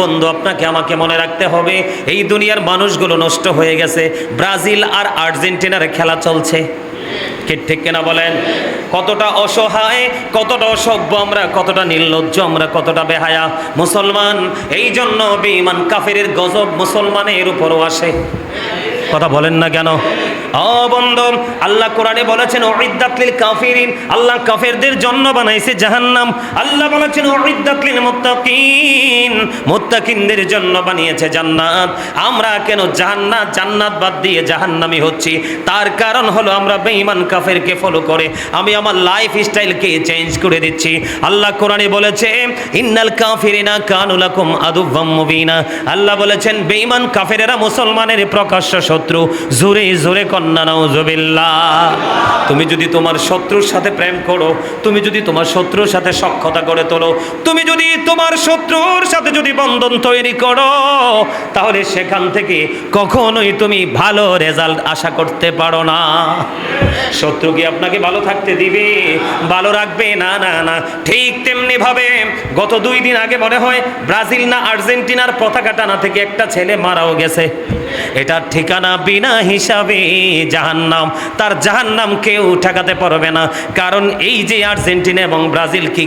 বন্ধু, আপনাকে আমাকে মনে রাখতে হবে, এই দুনিয়ার মানুষগুলো নষ্ট হয়ে গেছে। ব্রাজিল আর আর্জেন্টিনার খেলা চলছে, ঠিক কিনা বলেন? কতটা অসহায়, কতটা অসভ্য আমরা, কতটা নির্লজ্জ আমরা, কতটা বেহায়া মুসলমান। এই জন্য বেঈমান কাফেরের গজব মুসলমানের উপরও আসে। কথা বলেন না কেন? ও বন্ধু, আল্লাহ কোরআনে বলেছেন উইদ্দাত লিল কাফিরিন, আল্লাহ কাফেরদের জন্য বানাইছে জাহান্নাম। আল্লাহ বলেছেন উইদ্দাত লিল মুত্তাকিন, মুত্তাকিনদের জন্য বানিয়েছে জান্নাত। আমরা কেন জান্নাত বাদ দিয়ে জাহান্নামী হচ্ছি? তার কারণ হলো আমরা বেঈমান কাফেরকে ফলো করে আমি আমার লাইফ স্টাইলকে চেঞ্জ করে দিচ্ছি। আল্লাহ কোরআনে বলেছে ইন্নাল কাফিরিনা কানু লাকুম আদুওয়াম মুবিনা। আল্লাহ বলেছেন বেঈমান কাফেরেরা মুসলমানের প্রকাশ্য শত্রু। জোরে জোরে কন্না নাউজুবিল্লাহ। তুমি যদি তোমার শত্রুর সাথে প্রেম করো, তুমি যদি তোমার শত্রুর সাথে সখ্যতা গড়ে তোলো, তুমি যদি তোমার শত্রুর সাথে যদি বন্ধন তৈরি করো, তাহলে সেখান থেকে কখনোই তুমি ভালো রেজাল্ট আশা করতে পারো না। শত্রু কি আপনাকে ভালো থাকতে দিবে, ভালো রাখবে? না না না। ঠিক তেমনি ভাবে গত 2 দিন আগে মনে হয় ব্রাজিল না আর্জেন্টিনার পতাকা টানা থেকে একটা ছেলে মারাও গেছে। এটার ঠিকানা বিনা হিসাবে জাহান্নাম। তার জাহান্নাম কেউ ঠেকাতে পারবে না। কারণ এই যে আর্জেন্টিনা এবং ব্রাজিল কি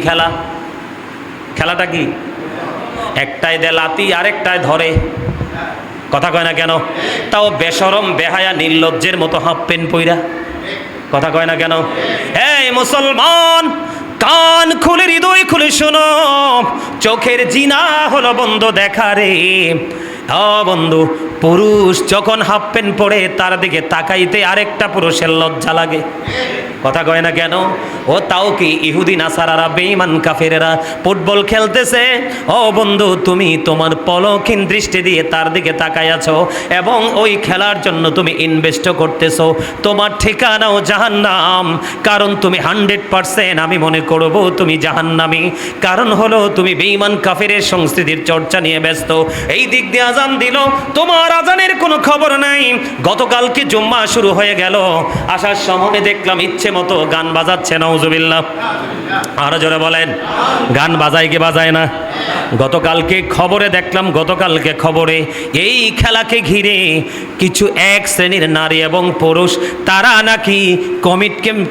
খেলাটা কি? একটায় দেয় লাতি, আরেকটায় ধরে। কথা কয় না কেন? তাও বেশরম বেহায়া নির্লজ্জের মতো হাফ প্যান্ট পইরা। কথা কয় না কেন? এই মুসলমান, কান খুলে হৃদয় খুলে শোনো, চোখের জিনা হলো বন্ধ দেখা রে। বন্ধু, পুরুষ যখন হাফ প্যান্ট পরে তার দিকে তাকাইতে আরেকটা পুরুষের লজ্জা লাগে। কথা কয় না কেন? ও তাও কি ইহুদি নাসারারা বেঈমান কাফেরেরা ফুটবল খেলতেছে। ও বন্ধু, তুমি তোমার পলকহীন দৃষ্টি দিয়ে তার দিকে তাকাই আছো এবং ওই খেলার জন্য তুমি ইনভেস্টও করতেছো। তোমার ঠিকানাও জাহান্নাম। কারণ তুমি 100% আমি মনে করব তুমি জাহান্নামী। কারণ হলো তুমি বেঈমান কাফেরের সংস্কৃতির চর্চা নিয়ে ব্যস্ত। এই দিক দিয়ে আজান দিল, তোমার আজানের কোনো খবর নাই। গতকালকে জুম্মা শুরু হয়ে গেল, আসার সময় দেখলাম ইচ্ছে মতো গান বাজাচ্ছে। নাউজুবিল্লাহ। আরো জোরে বলেন, গান বাজায় কি বাজায় না? গতকালকে খবরে দেখলাম, গতকালকে খবরে এই খেলাকে ঘিরে কিছু এক শ্রেণীর নারী এবং পুরুষ তারা নাকি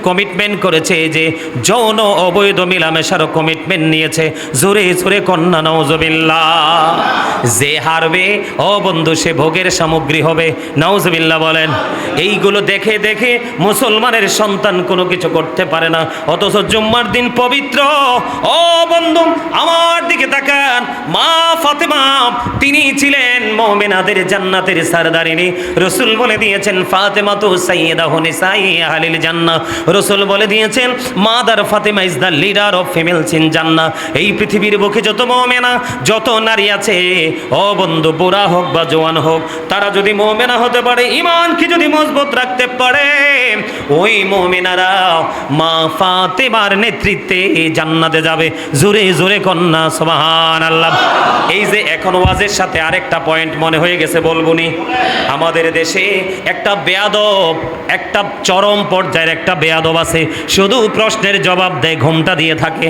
কমিটমেন্ট করেছে, যে যৌন অবৈধ মিলামেশারও কমিটমেন্ট নিয়েছে। জোরে জোরে কন্যা নাউজুবিল্লাহ। যে হারবে ও বন্ধু সে ভোগের সামগ্রী হবে। নাউজুবিল্লাহ বলেন। এইগুলো দেখে দেখে মুসলমানের সন্তান কোনো কিছু করতে পারে না, অথচ জুম্মার দিন পবিত্র। ও বন্ধু, আমার দিকে তাকান। মা ফাতেমা তিনি ছিলেন মুমিনাদের জান্নাতের সরদারিনী। রাসূল বলে দিয়েছেন ফাতেমা তো সাইয়্যিদাতু নিসাই আহলিল জান্নাহ। রাসূল বলে দিয়েছেন mother Fatema is the leader of females in জান্নাহ। এই পৃথিবীর বুকে যত মুমিনা, যত নারী আছে, ও বন্ধু বুড়া হোক বা জওয়ান হোক, তারা যদি মুমিনা হতে পারে, ঈমানকে যদি মজবুত রাখতে পারে, ওই মুমিনারা মা ফাতেমার নেতৃত্বে জান্নাতে যাবে। জোরে জোরে কন্যা সুবহানাল্লাহ। এই যে এখন ওয়াজের সাথে আরেকটা পয়েন্ট মনে হয়ে গেছে, বলবনি। আমাদের দেশে একটা বেয়াদব, একটা চরম পর্যায়ের একটা বেয়াদব আছে, শুধু প্রশ্নের জবাব দেয়, ঘুমটা দিয়ে থাকে।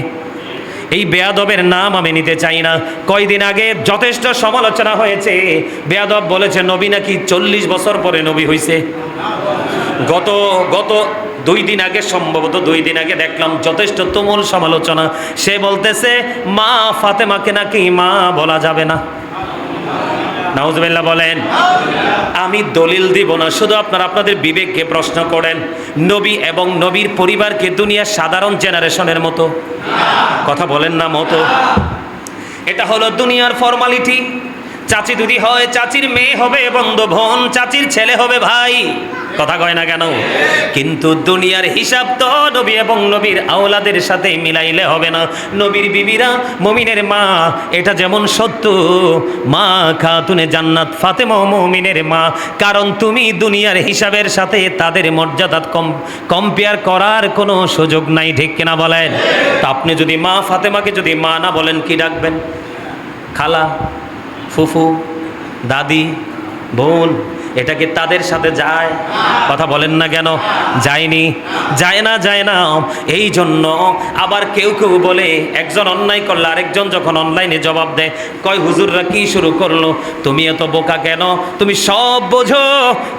এই বেয়াদবের নাম আমি নিতে চাই না। কয়দিন আগে যথেষ্ট সমালোচনা হয়েছে। বেয়াদব বলেছে নবী নাকি 40 বছর পরে নবী হইছে। গত 2 দিন আগে, সম্ভবত 2 দিন আগে দেখলাম যথেষ্ট তুমুল সমালোচনা। সে বলতেছে মা ফাতেমাকে নাকি মা বলা যাবে না। নাউজুবিল্লাহ বলেন। আমি দলিল দিব না, শুধু আপনাদের বিবেককে প্রশ্ন করেন। নবী এবং নবীর পরিবারকে দুনিয়ার সাধারণ জেনারেশনের মতো, কথা বলেন না, মতো। এটা হলো দুনিয়ার ফর্মালিটি। চাচি যদি হয়, চাচির মেয়ে হবে বন্ধু বোন, চাচির ছেলে হবে ভাই। কথা কয় না কেন? কিন্তু দুনিয়ার হিসাব তো নবী এবং নবীর আওলাদের সাথে মিলাইলে হবে না। নবীর বিবিরা মুমিনের মা, এটা যেমন সত্য, মা খাতুনে জান্নাত ফাতেমা মুমিনের মা। কারণ তুমি দুনিয়ার হিসাবের সাথে তাদের মর্যাদা কম্পেয়ার করার কোনো সুযোগ নাই, ঠিক কিনা বলেন? তা আপনি যদি মা ফাতেমাকে যদি মা না বলেন, কি ডাকবেন? খালা, ফুফু, দাদি, বোন, এটা কি তাদের সাথে যায়? কথা বলেন না কেন? যায়নি, যায় না, যায় না। এই জন্য আবার কেউ কেউ বলে, একজন অন্যায় করলে আরেকজন যখন অনলাইনে জবাব দেয়, কয় হুজুররা কি শুরু করলো, তুমি এত বোকা কেন, তুমি সব বোঝো,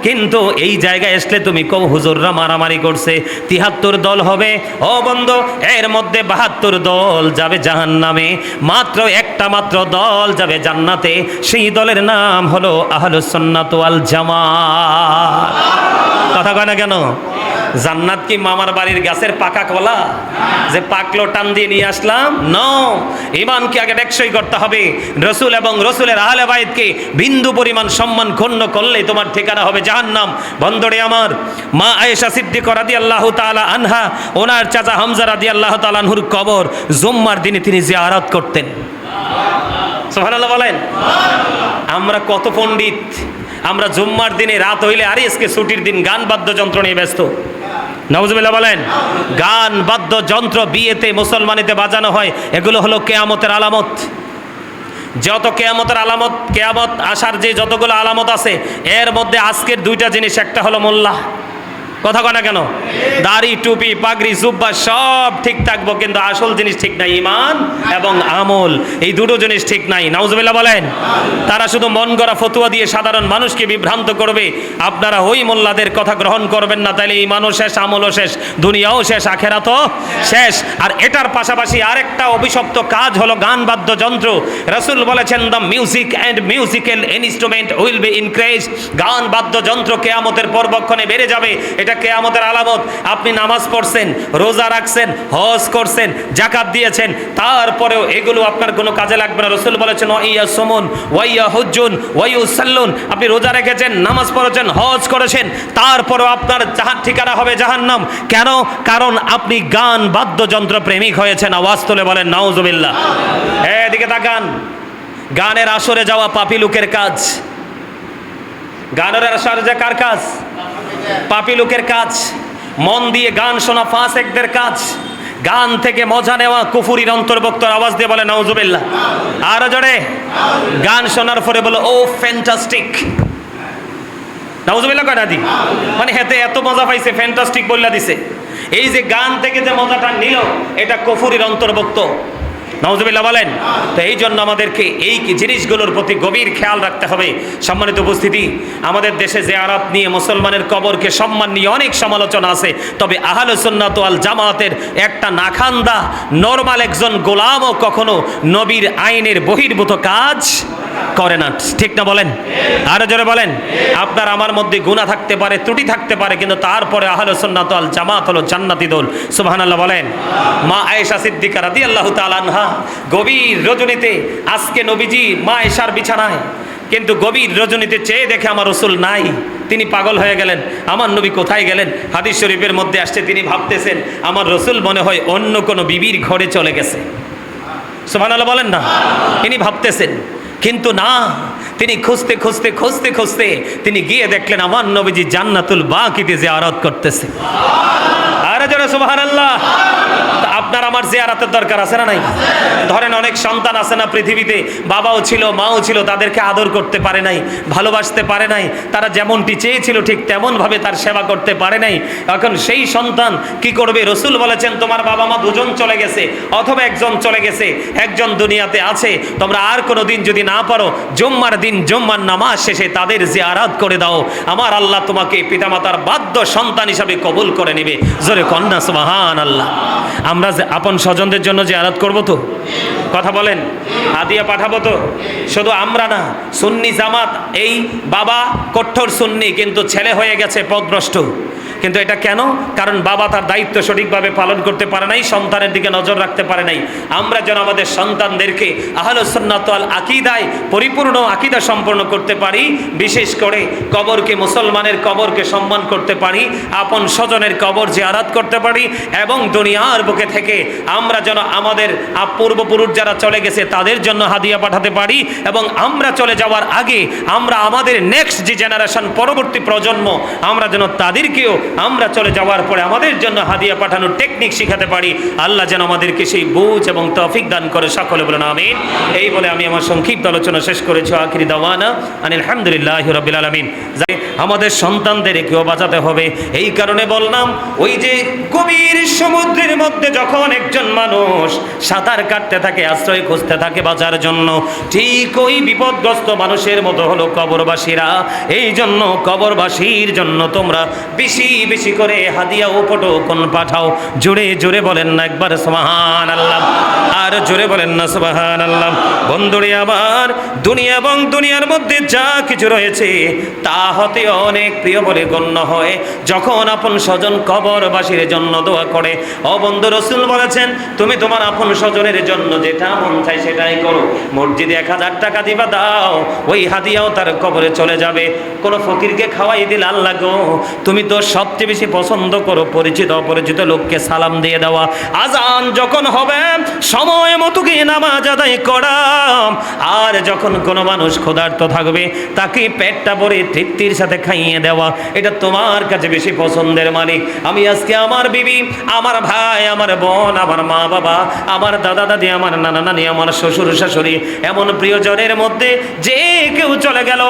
কিন্তু এই জায়গায় আসলে তুমি কও হুজুররা মারামারি করছে, ৭৩ দল হবে। ও বন্ধু, এর মধ্যে ৭২ দল যাবে জাহান্নামে, মাত্র একটা মাত্র দল যাবে জান্নাতে। সেই দলের নাম হলো আহলুস সুন্নাত ওয়াল জামাত। কথা কয় না কেন? জান্নাত কি মামার বাড়ির গাছের পাকা কলা যে পাকলো টান দিয়ে নিয়ে আসলাম? নো, ইমানকে আগে টেকসই করতে হবে। রসুল এবং রসুলের আহলে বাইতকে বিন্দু পরিমাণ সম্মান ক্ষুণ্ণ করলে তোমার ঠিকানা হবে জাহান্নাম। বন্ধুরে আমার, মা আয়েশা সিদ্দিকা রাদিয়াল্লাহু তাআলা আনহা, ওনার চাচা হামজা রাদিয়াল্লাহু তাআলা আনহুর কবর জুম্মার দিনে তিনি জিয়ারত করতেন। সুবহানাল্লাহ বলেন। আমরা কত পণ্ডিত, আমরা জুম্মার দিনে রাত হইলে আরে আজকে ছুটির দিন, গান বাদ্যযন্ত্র নিয়ে ব্যস্ত। নাউজুবিল্লাহ বলেন। গান বাদ্যযন্ত্র বিয়েতে মুসলমানিতে বাজানো হয়, এগুলো হলো কিয়ামতের আলামত। যত কিয়ামতের আলামত, কিয়ামত আসার যে যতগুলো আলামত আছে, এর মধ্যে আজকের দুইটা জিনিস, একটা হলো মোল্লা। কথা কয় না কেন? দাড়ি, টুপি, পাগড়ি, জুব্বা সব ঠিক থাকবো, কিন্তু আসল জিনিস ঠিক নাই, ঈমান এবং আমল, এই দুটো জিনিস ঠিক নাই। নাউজুবিল্লাহ বলেন। তারা শুধু মন গড়া ফতুয়া দিয়ে সাধারণ মানুষকে বিভ্রান্ত করবে। আপনারা ওই মোল্লাদের কথা গ্রহণ করবেন না, তাইলে ঈমানও শেষ, আমলও শেষ, দুনিয়াও শেষ, আখিরাতও শেষ। আর এটার পাশাপাশি আরেকটা অভিশপ্ত কাজ হলো গান বাদ্যযন্ত্র। রাসূল বলেছেন, the music and musical instrument will be increase. গান বাদ্যযন্ত্র কিয়ামতের পরবক্ষণে বেড়ে যাবে, এটা কিয়ামতের আলামত। আপনি নামাজ পড়ছেন, রোজা রাখছেন, হজ করছেন, যাকাত দিয়েছেন, তারপরেও এগুলো আপনার কোনো কাজে লাগবে না। রাসূল বলেছেন, ওয়াইয়া সুমুন ওয়াইয়া হুজ্জুন ওয়াইউসাল্লুন। আপনি রোজা রেখেছেন, নামাজ পড়েছেন, হজ করেছেন, তারপরেও আপনার ঠিকানা হবে জাহান্নাম। কেন? কারণ আপনি গান বাদ্যযন্ত্র প্রেমিক হয়েছেন। আওয়াজ তুলে বলেন নাউজুবিল্লাহ। এদিকে তাকান, গানের আসরে যাওয়া পাপী লোকের কাজ। গানের আসরে যে কার কাজ? পাপী লোকের কাজ। মন দিয়ে গান শোনা ফাসেকদের কাজ। গান থেকে মজা নেওয়া কুফুরির অন্তর্ভুক্ত। আওয়াজ দিয়ে বলে নাউজুবিল্লাহ। আর জোরে। গান শোনার পরে বলে ও ফ্যান্টাস্টিক। নাউজুবিল্লাহ কয় না দি? মানে হেতে এত মজা পাইছে, ফ্যান্টাস্টিক বললা দিছে। এই যে গান থেকে যে মজাটা নিল, এটা কুফুরির অন্তর্ভুক্ত। নাউজুবিল্লাহ বলেন। তো এই জন্য আমাদেরকে এই জিনিসগুলোর প্রতি গভীর খেয়াল রাখতে হবে। সম্মানিত উপস্থিতি, আমাদের দেশে জিয়ারত নিয়ে, মুসলমানের কবরকে সম্মান নিয়ে অনেক সমালোচনা আছে, তবে আহলুস সুন্নাত ওয়াল জামাতের একটা নাখান্দা নরমাল একজন গোলামও কখনো নবীর আইনের বহির্ভূত কাজ করে না। ঠিক না বলেন? আরো জোরে বলেন। আপনার আমার মধ্যে গুনাহ থাকতে পারে, ত্রুটি থাকতে পারে, কিন্তু তারপরে আহলুস সুন্নাত ওয়াল জামাত হলো জান্নাতি দল। সুবহানাল্লাহ বলেন। মা আয়েশা সিদ্দিকা রাদিয়াল্লাহু তাআলা আনহা গভীর রজনীতে, আজকে নবীজি মা আয়েশার বিছানায়, কিন্তু গভীর রজনীতে চেয়ে দেখে আমার রাসূল নাই। তিনি পাগল হয়ে গেলেন, আমার নবী কোথায় গেলেন? হাদিস শরীফের মধ্যে আসছে, তিনি ভাবতেছেন আমার রাসূল মনে হয় অন্য কোনো বিবির ঘরে চলে গেছে। সুবহানাল্লাহ বলেন না। তিনি ভাবতেছেন, কিন্তু না, তিনি খুঁজতে খুঁজতে খুঁজতে খুঁজতে তিনি গিয়ে দেখলেন আমার নবীজি জান্নাতুল বাকিতে জিয়ারত করতেছে। আরে জোরে সুবহানাল্লাহ। আপনার আমার জিয়ারতের দরকার আছে না নাই? ধরেন অনেক সন্তান আছে না পৃথিবীতে, বাবাও ছিল, মাও ছিল, তাদেরকে আদর করতে পারে নাই, ভালোবাসতে পারে নাই, তারা যেমনটি চেয়েছিল ঠিক তেমনভাবে তার সেবা করতে পারে নাই। এখন সেই সন্তান কি করবে? রাসূল বলেছেন, তোমার বাবা মা দুজন চলে গেছে, অথবা একজন চলে গেছে, একজন দুনিয়াতে আছে। তোমরা আর কোনো দিন যদি না পারো, জুম্মার দিন জুম্মার নামাজ শেষে তাদের জিয়ারত করে দাও। আমার আল্লাহ তোমাকে পিতামাতার বাধ্য সন্তান হিসাবে কবুল করে নেবে। জোরে কন্যা সুবহানাল্লাহ। আমরা আপন স্বজনদের জন্য জিয়ারত করব তো? কথা বলেন। হাদিয়া পাঠাবো তো? শুধু আমরা না, সুন্নি জামাত, এই বাবা কঠোর সুন্নি, কিন্তু ছেলে হয়ে গেছে পথভ্রষ্ট। কিন্তু এটা কেন? কারণ বাবা তার দায়িত্ব সঠিকভাবে পালন করতে পারে নাই, সন্তানের দিকে নজর রাখতে পারে নাই। আমরা যেন আমাদের সন্তানদেরকে আহলুস সুন্নাত ওয়াল আকীদায় পরিপূর্ণ আকীদা সম্পন্ন করতে পারি, বিশেষ করে কবরকে, মুসলমানের কবরকে সম্মান করতে পারি, আপন স্বজনের কবর জিয়ারত করতে পারি, এবং দুনিয়ার বুকে থেকে আমরা যেন আমাদের পূর্বপুরুষ যারা চলে গেছে তাদের জন্য হাদিয়া পাঠাতে পারি, এবং আমরা চলে যাওয়ার আগে আমরা আমাদের নেক্সট যে জেনারেশন, পরবর্তী প্রজন্ম, আমরা যেন তাদেরকেও আমরা চলে যাওয়ার পরে আমাদের জন্য হাদিয়া পাঠানোর টেকনিক শিখাতে পারি। আল্লাহ যেন আমাদেরকে সেই বুঝ এবং তৌফিক দান করে, সকলে বলেন আমিন। এই বলে আমি আমার সংক্ষিপ্ত আলোচনা শেষ করেছি। আখিরি দাওয়ানা আনিল হামদুলিল্লাহি রাব্বিল আলামিন। আমাদের সন্তানদেরকেও বাঁচাতে হবে। এই কারণে বললাম, ওই যে গভীর সমুদ্রের মধ্যে যখন একজন মানুষ সাঁতার কাটতে থাকে, আশ্রয় খুঁজতে থাকে বাঁচার জন্য, ঠিক ওই বিপদগ্রস্ত মানুষের মতো হলো কবরবাসীরা। এই জন্য কবরবাসীর জন্য তোমরা বেশি বেশি করে হাদিয়া উপটোকন পাঠাও। জোরে জোরে বলেন না একবার সুবহানাল্লাহ, আর জোরে বলেন না সুবহানাল্লাহ। বন্ধুরে আমার, দুনিয়া এবং দুনিয়ার মধ্যে যা কিছু রয়েছে তা হতে অনেক প্রিয় বলে গণ্য হয় যখন আপন স্বজন কবরবাসীর জন্য দোয়া করে। ও বন্ধু, রাসূল বলেছেন, তুমি তোমার আপন স্বজনের জন্য যেটা মন চাই সেটাই করো। মসজিদে 1000 টাকা দিবা, দাও, ওই হাদিয়াও তার কবরে চলে যাবে। কোন ফকিরকে খাওয়াই দিলে, আল্লাহ গো, তুমি তো সবচেয়ে বেশি পছন্দ করো পরিচিত অপরিচিত লোককে সালাম দিয়ে দেওয়া। আজান যখন হবে সময় মতো গিয়ে নামাজ আদায় করা। আর যখন কোনো মানুষ ক্ষুধার্ত থাকবে তাকে পেটটা ভরে তৃপ্তির সাথে খাইয়ে দেওয়া, এটা তোমার কাছে বেশি পছন্দের মালিক। আমি আজকে আমার বিবি, আমার ভাই, আমার বোন, আমার মা বাবা, আমার দাদা দাদি, আমার নানা নানি, আমার শ্বশুর শাশুড়ি, এমন প্রিয়জনের মধ্যে যে কেউ চলে গেল,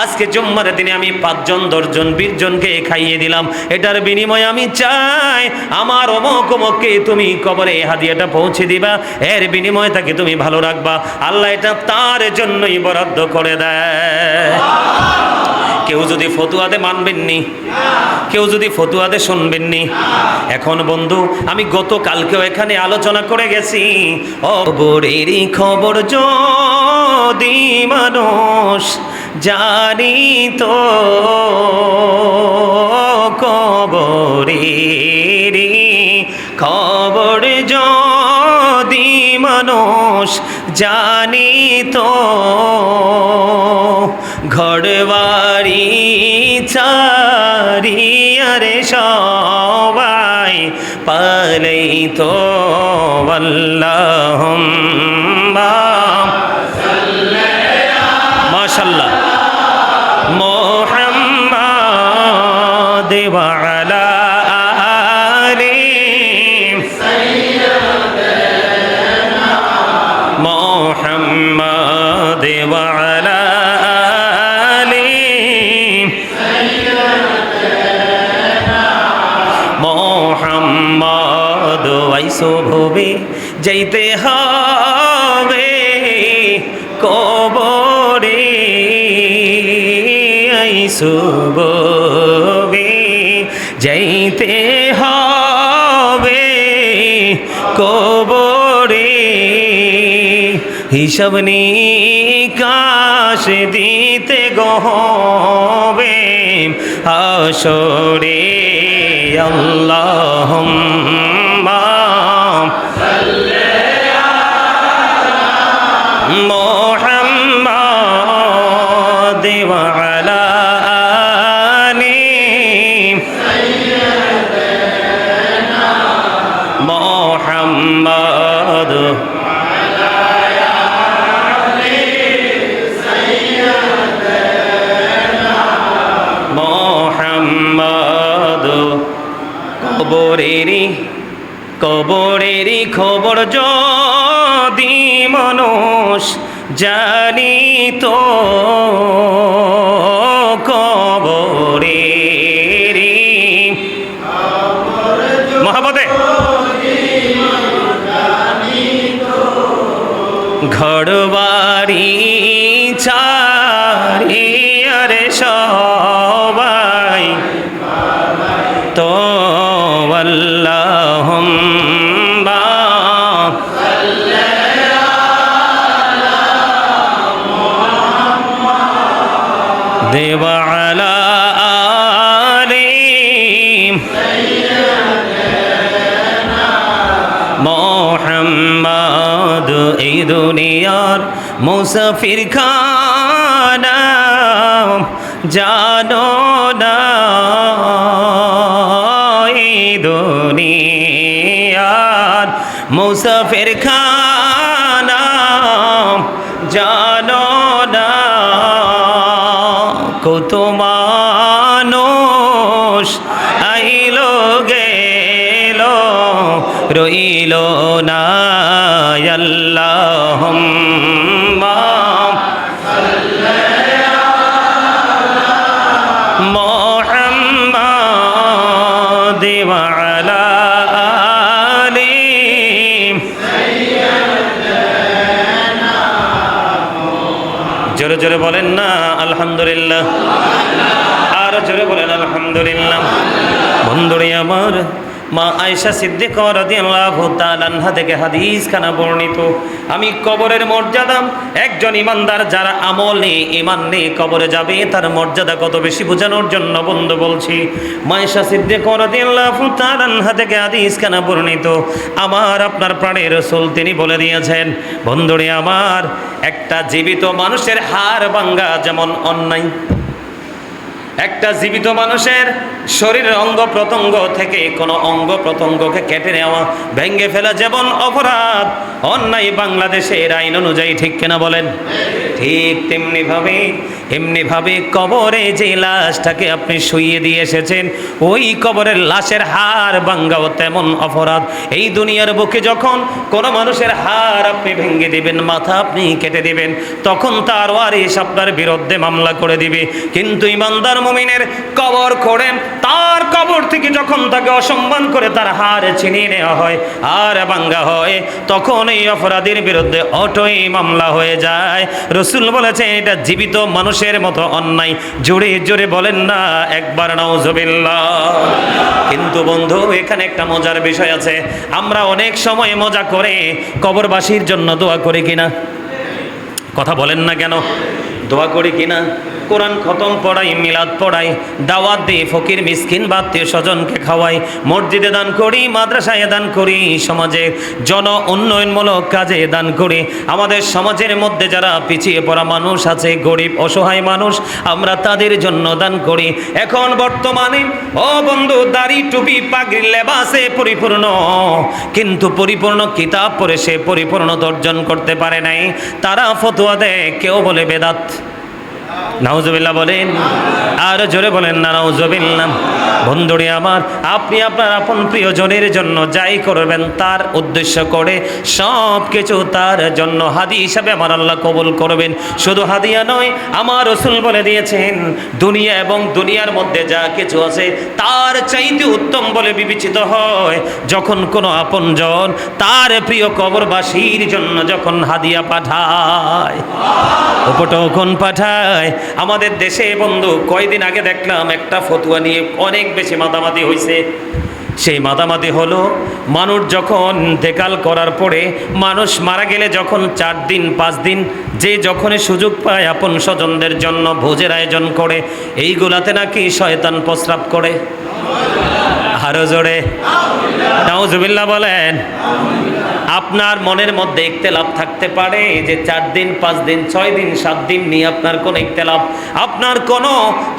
আজকে জুম্মার দিনে আমি 5 জন 10 জন 20 জনকে খাইয়ে দিলাম, এটার বিনিময়ে আমি চাই আমার অমুক অমুককে তুমি কবরে হাদিয়াটা পৌঁছে দিবা, এর বিনিময়ে তাকে তুমি ভালো রাখবা। আল্লাহ এটা তার জন্যই বরাদ্দ করে দেয়। কেউ যদি ফতুয়াতে মানবেননি, কেউ যদি ফতুয়াতে শুনবেননি। এখন বন্ধু, আমি গতকালকেও এখানে আলোচনা করে গেছি, কবরেরই খবর যদি মানুষ জানিত, কবরেরই খবর যদি মানুষ জানিত, ঘরবাড়ি চারিয়ারে সবাই পালাইতো। আল্লাহুম্মা মাশাআল্লাহ মুহাম্মাদ ওয়া আলা আলি সাইয়্যিদিনা মুহাম্মাদ ওয়া আলা আলি সাইয়্যিদিনা মুহাম্মাদ। আইসো ভবে যাইতে হবে কবরে, আইসো ভবে যাইতে হবে কবরে, হিসাব নিকাশ দিতে গহবে হাসরে। আল্লাহুম্মা সাল্লি আলা মুহাম্মাদ ওয়া আলা আলি সাইয়্যিদিনা মুহাম্মাদ মুহাম্মাদ। কবরেরই খবর যদি মানুষ জানিত, কবরেরই মহাবতে ঘরবাড়ি চারিয়ারে সবাই তো। আল্লাহুম্মা সাল্লি আলা মুহাম্মাদ ওয়া আলা আলি সাইয়্যিদিনা মুহাম্মাদ। এই দুনিয়ার মুসাফির খানা জানো না, দুনিয়ার মুসাফির খানা জানো না, কত মানুষ আইলো গেল রইল না আল্লাহুম্মা মুহাম্মাদ ওয়া আলা আলি জোরে জোরে বলেন না আলহামদুলিল্লাহ, আর জোরে বলেন আলহামদুলিল্লাহ। বন্ধুরে আমার, মা আয়েশা সিদ্দিকা রাদিয়াল্লাহু তাআলা আনহা থেকে হাদিস খানা বর্ণিত, আমি কবরের মর্যাদা, একজন ইমানদার যারা আমল নেই ঈমান নেই কবরে যাবে তার মর্যাদা কত বেশি বোঝানোর জন্য বন্ধু বলছি। মা আয়েশা সিদ্দিকা রাদিয়াল্লাহু তাআলা আনহা থেকে হাদিস খানা বর্ণিত, আমার আপনার প্রাণের রাসূল তিনি বলে দিয়েছেন, বন্ধুরে আমার, একটা জীবিত মানুষের হাড় ভাঙা যেমন অন্যায়, একটা জীবিত মানুষের শরীরের অঙ্গ প্রত্যঙ্গ থেকে কোনো অঙ্গ প্রত্যঙ্গকে কেটে নেওয়া, ভেঙে ফেলা যেমন অপরাধ, অন্যায় বাংলাদেশের আইন অনুযায়ী, ঠিক কিনা বলেন? ঠিক এমনিভাবে কবরে যে লাশটাকে আপনি শুইয়ে দিয়ে এসেছেন, ওই কবরের লাশের হাড় ভাঙাও তেমন অপরাধ। এই দুনিয়ার বুকে যখন কোনো মানুষের হাড় আপনি ভেঙে দিবেন, মাথা আপনি কেটে দিবেন, তখন তার ওয়ারিশ আপনার বিরুদ্ধে মামলা করে দিবে। কিন্তু ইমানদার মুমিনের কবর করে তার কবর থেকে যখন তাকে অসম্মান করে তার হাড় ছিনিয়ে নেওয়া হয় আর ভাঙা হয়, তখন এই অপরাধীর বিরুদ্ধে অটোই মামলা হয়ে যায়। রাসূল বলেছেন এটা জীবিত মানুষের মতো অন্যায়। জোরে জোরে বলেন না একবার নাউজুবিল্লাহ। কিন্তু বন্ধু, এখানে একটা মজার বিষয় আছে, আমরা অনেক সময় মজা করে কবরবাসীর জন্য দোয়া করি কিনা? কথা বলেন না কেন? দোয়া করি কিনা? কোরআন খতম পড়াই, মিলাদ পড়াই, দাওয়াত দিই, ফকির মিসকিন বা আত্মীয় স্বজনকে খাওয়াই, মসজিদে দান করি, মাদ্রাসায় দান করি, সমাজের জন উন্নয়নমূলক কাজে দান করি। আমাদের সমাজের মধ্যে যারা পিছিয়ে পড়া মানুষ আছে, গরিব অসহায় মানুষ, আমরা তাদের জন্য দান করি। এখন বর্তমানে ও বন্ধু, দাড়ি টুপি পাগড়ি লেবাসে পরিপূর্ণ, কিন্তু পরিপূর্ণ কিতাব পড়ে সে পরিপূর্ণতা অর্জন করতে পারে নাই। তারা ফতোয়া দেয়, কেউ বলে বেদাত, নাউজুবিল্লাহ বলেন, আর জোরে বলেন না নাউজুবিল্লাহ। বন্ধুরে আমার, আপনি আপনার আপন প্রিয়জনের জন্য যাই করবেন তার উদ্দেশ্য করে সব কিছু তার জন্য হাদিয়া হিসাবে আমার আল্লাহ কবুল করবেন। শুধু হাদিয়া নয়, আমার রাসূল বলে দিয়েছেন দুনিয়া এবং দুনিয়ার মধ্যে যা কিছু আছে তার চাইতে উত্তম বলে বিবেচিত হয় যখন কোনো আপনজন তার প্রিয় কবরবাসীর জন্য যখন হাদিয়া পাঠায়, উপটোকন পাঠায়। আমাদের দেশে বন্ধু কয়দিন আগে দেখলাম একটা ফতোয়া নিয়ে অনেক বেশি মাতামাতি হয়েছে। সেই মাতামাতি হলো, মানুষ যখন দেকাল করার পরে, মানুষ মারা গেলে যখন 4 দিন 5 দিন যে যখনই সুযোগ পায় আপন স্বজনদের জন্য ভোজের আয়োজন করে, এইগুলাতে নাকি শয়তান প্রস্রাব করে। আরো জোরে নাউজুবিল্লাহ বলেন। আপনার মনের মধ্যে ইখতিলাফ থাকতে পারে যে 4 দিন 5 দিন 6 দিন 7 দিন নিয়ে আপনার কোনো ইখতিলাফ, আপনার কোনো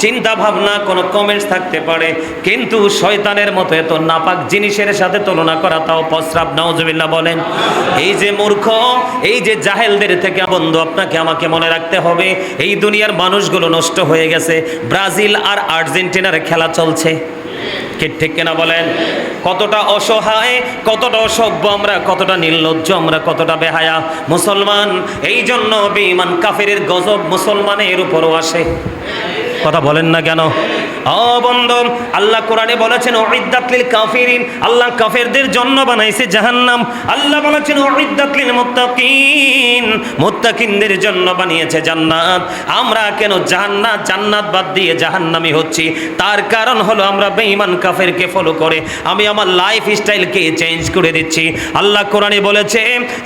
চিন্তা ভাবনা, কোনো কমেন্টস থাকতে পারে, কিন্তু শয়তানের মতো এত নাপাক জিনিসের সাথে তুলনা করা তাও প্রস্রাব। নাউজুবিল্লাহ বলেন। এই যে মূর্খ, এই যে জাহেলদের থেকে বন্ধু আপনাকে আমাকে মনে রাখতে হবে, এই দুনিয়ার মানুষগুলো নষ্ট হয়ে গেছে। ব্রাজিল আর আর্জেন্টিনার খেলা চলছে, ঠিক কিনা বলেন? কতটা অসহায়, কতটা অসভ্য আমরা, কতটা নির্লজ্জ আমরা, কতটা বেহায়া মুসলমান। এই জন্য বেঈমান কাফেরের গজব মুসলমানের উপরও আসে। কথা বলেন না কেন? ও বন্ধু, আল্লাহ কোরআনে বলেছেন উইদ্দাত লিল কাফিরিন, আল্লাহ কাফেরদের জন্য বানাইছে জাহান্নাম। আল্লাহ বলেছেন উইদ্দাত লিল মুত্তাকিন, মুত্তাকিনদের জন্য বানিয়েছে জান্নাত। আমরা কেন জান্নাত বাদ দিয়ে জাহান্নামী হচ্ছি? তার কারণ হলো আমরা বেঈমান কাফেরকে ফলো করে আমি আমার লাইফ স্টাইলকে চেঞ্জ করে দিচ্ছি। আল্লাহ কোরআনে বলেছে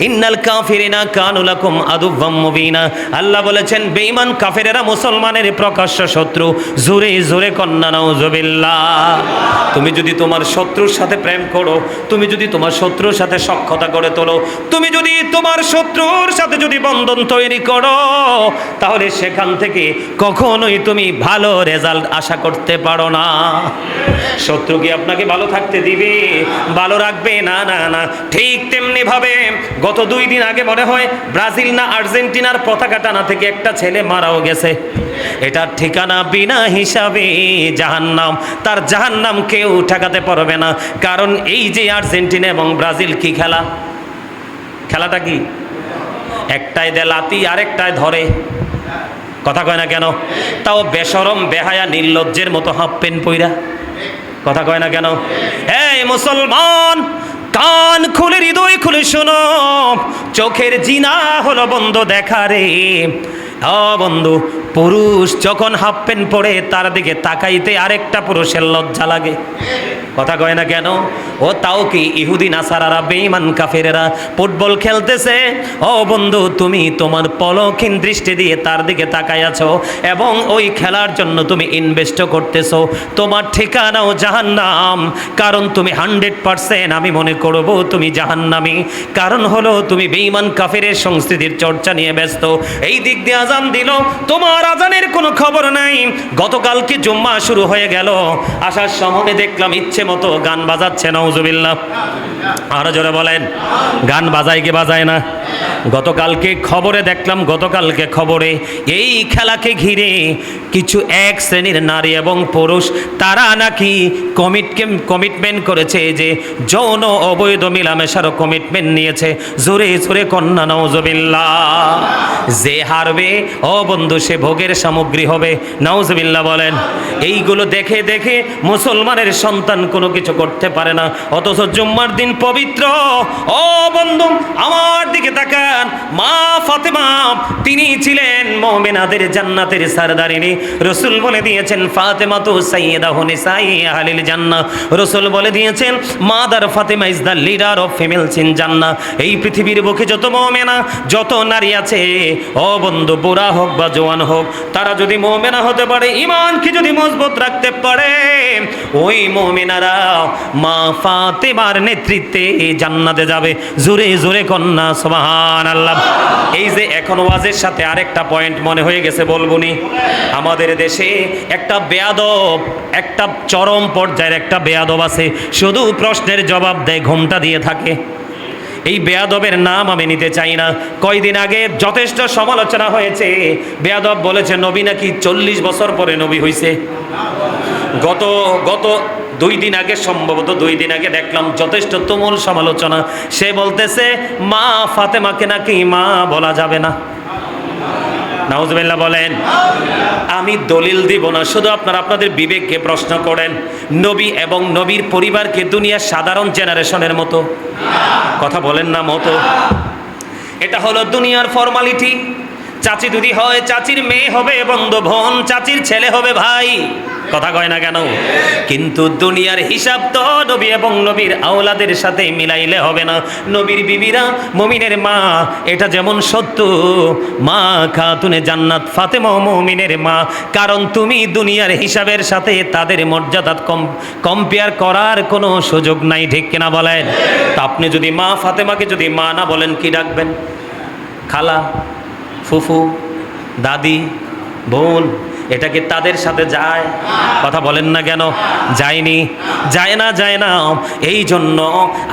ইন্নাল কাফিরিনা কানু লাকুম আদুওয়াম মুবিনা। আল্লাহ বলেছেন বেঈমান কাফেরেরা মুসলমানের প্রকাশ্য শত্রু। জোরে জোরে কোন কন্যা নাউজুবিল্লাহ। তুমি যদি তোমার শত্রুর সাথে প্রেম করো, তুমি যদি তোমার শত্রুর সাথে সখ্যতা করে তোলো, তুমি যদি তোমার শত্রুর সাথে যদি বন্ধন তৈরি করো, তাহলে সেখান থেকে কখনোই তুমি ভালো রেজাল্ট আশা করতে পারো না। শত্রু কি আপনাকে ভালো থাকতে দিবে, ভালো রাখবে? না না না। ঠিক তেমনি ভাবে গত 2 দিন আগে মনে হয় ব্রাজিল না আর্জেন্টিনার পতাকা টানা থেকে একটা ছেলে মারাও গেছে। এটার ঠিকানা বিনা হিসাবে জাহান্নাম। তার জাহান্নাম কেউ ঠেকাতে পারবে না। কারণ এই যে আর্জেন্টিনা এবং ব্রাজিল কি খেলা, খেলাটা কি? একটায় দেয় লাথি, আরেকটায় ধরে। কথা কয় না কেন? তাও বেশরম বেহায়া নির্লজ্জের মতো হাফ প্যান্ট পইরা। কথা কয় না কেন? এই মুসলমান, কান খুলে হৃদয় খুলে শোনো, চোখের জিনা হলো বন্ধ দেখা রে। বন্ধু, পুরুষ যখন হাফ প্যান্ট পরে তার দিকে তাকাইতে আরেকটা পুরুষের লজ্জা লাগে। কথা কয় না কেন? ও তাও কি ইহুদি নাসারারা, বেঈমান কাফেরেরা ফুটবল খেলতেছে, ও বন্ধু তুমি তোমার পলকহীন দৃষ্টি দিয়ে তার দিকে তাকাই আছো এবং ওই খেলার জন্য তুমি ইনভেস্ট করতেছো। তোমার ঠিকানাও জাহান্নাম। কারণ তুমি 100% আমি মনে করব তুমি জাহান্নামী। কারণ হলো তুমি বেঈমান কাফেরের সংস্কৃতির চর্চা নিয়ে ব্যস্ত। এই দিক দিয়ে আজান দিল, তোমার আজানের কোনো খবর নাই। গতকালকে জুম্মা শুরু হয়ে গেল, আসার সময় দেখলাম ইচ্ছে মতো গান বাজাচ্ছে। নাউজুবিল্লাহ। আরো জোরে বলেন, গান বাজায় কি বাজায় না? গতকালকে খবরে দেখলাম, গতকালকে খবরে এই খেলাকে ঘিরে কিছু এক শ্রেণীর নারী এবং পুরুষ তারা নাকি কমিটমেন্ট করেছে যে যৌন অবৈধ মিলামেশারও কমিটমেন্ট নিয়েছে। জোরে জোরে কন্যা নাউজুবিল্লাহ। যে হারবে ও বন্ধু সে ভোগের সামগ্রী হবে। নাউজুবিল্লাহ বলেন। এইগুলো দেখে দেখে মুসলমানের সন্তান কোনো কিছু করতে পারে না, অথচ জুম্মার দিন পবিত্র। ও বন্ধু আমার দিকে তাকান, মা ফাতেমা তিনি ছিলেন মুমিনাদের জান্নাতের সরদারিনী। রাসূল বলে দিয়েছেন ফাতেমা তো সাইয়্যিদাতু নিসাই আহলিল জান্নাহ। রাসূল বলে দিয়েছেন mother Fatema is the leader of females in জান্নাহ। এই পৃথিবীর বুকে যত মুমিনা, যত নারী আছে, ও বন্ধু বুড়া হোক বা জওয়ান হোক, তারা যদি মুমিনা হতে পারে, ঈমানকে যদি মজবুত রাখতে পারে, ওই মুমিনারা মা ফাতেমার নেতৃত্বে জান্নাতে যাবে। জোরে জোরে কন্যা সুবহানাল্লাহ। এই যে এখন ওয়াজের সাথে আরেকটা পয়েন্ট মনে হয়ে গেছে, বলবনি। আমাদের দেশে একটা বেয়াদব, একটা চরম পর্যায়ের একটা বেয়াদব আছে, শুধু প্রশ্নের জবাব দেয়, ঘোমটা দিয়ে থাকে। এই বেয়াদবের নাম আমি নিতে চাই না। কয়দিন আগে যথেষ্ট সমালোচনা হয়েছে। বেয়াদব বলেছে নবী নাকি 40 বছর পরে নবী হইছে। গত 2 দিন আগে, সম্ভবত 2 দিন আগে দেখলাম যথেষ্ট তুমুল সমালোচনা। সে বলতেছে মা ফাতেমাকে নাকি মা বলা যাবে না। নাউজুবিল্লাহ বলেন। আমি দলিল দিব না, শুধু আপনারা আপনাদের বিবেককে প্রশ্ন করেন, নবী এবং নবীর পরিবারকে দুনিয়ার সাধারণ জেনারেশনের মতো কথা বলেন না মতো। এটা হলো দুনিয়ার ফর্মালিটি। চাচি যদি হয় চাচির মেয়ে হবে বন্ধু বোন, চাচির ছেলে হবে ভাই। কথা কয় না কেন? কিন্তু দুনিয়ার হিসাব তো নবী এবং নবীর আওলাদের সাথে মিলাইলে হবে না। নবীর বিবিরা মুমিনের মা, এটা যেমন সত্য মা খাতুনে জান্নাত ফাতেমা মুমিনের মা। কারণ তুমি দুনিয়ার হিসাবের সাথে তাদের মর্যাদা কম্পেয়ার করার কোনো সুযোগ নাই, ঠিক কিনা বলেন? তা আপনি যদি মা ফাতেমাকে যদি মা না বলেন কি ডাকবেন? খালা, ফুফু, দাদি, বোন, এটা কি তাদের সাথে যায়? কথা বলেন না কেন? যায়নি, যায় না, যায় না। এই জন্য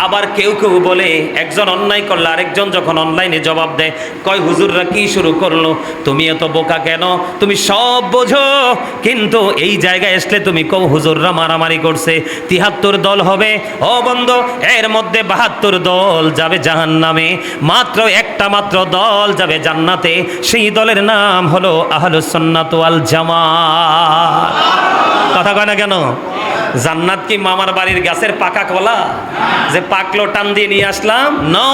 আবার কেউ কেউ বলে, একজন অন্যায় করলে আরেকজন যখন অনলাইনে জবাব দেয়, কয় হুজুররা কি শুরু করলো, তুমি এত বোকা কেন, তুমি সব বোঝো, কিন্তু এই জায়গায় আসলে তুমি কও হুজুররা মারামারি করছে। 73 দল হবে ও বন্ধু, এর মধ্যে 72 দল যাবে জাহান্নামে, মাত্র একটা মাত্র দল যাবে জান্নাতে। সেই দলের নাম হলো আহলুস সুন্নাত ওয়াল জামাত। কথা কয় না কেন? জান্নাত কি মামার বাড়ির গাছের পাকা কলা যে পাকলো টান দিয়ে নিয়ে আসলাম? নো,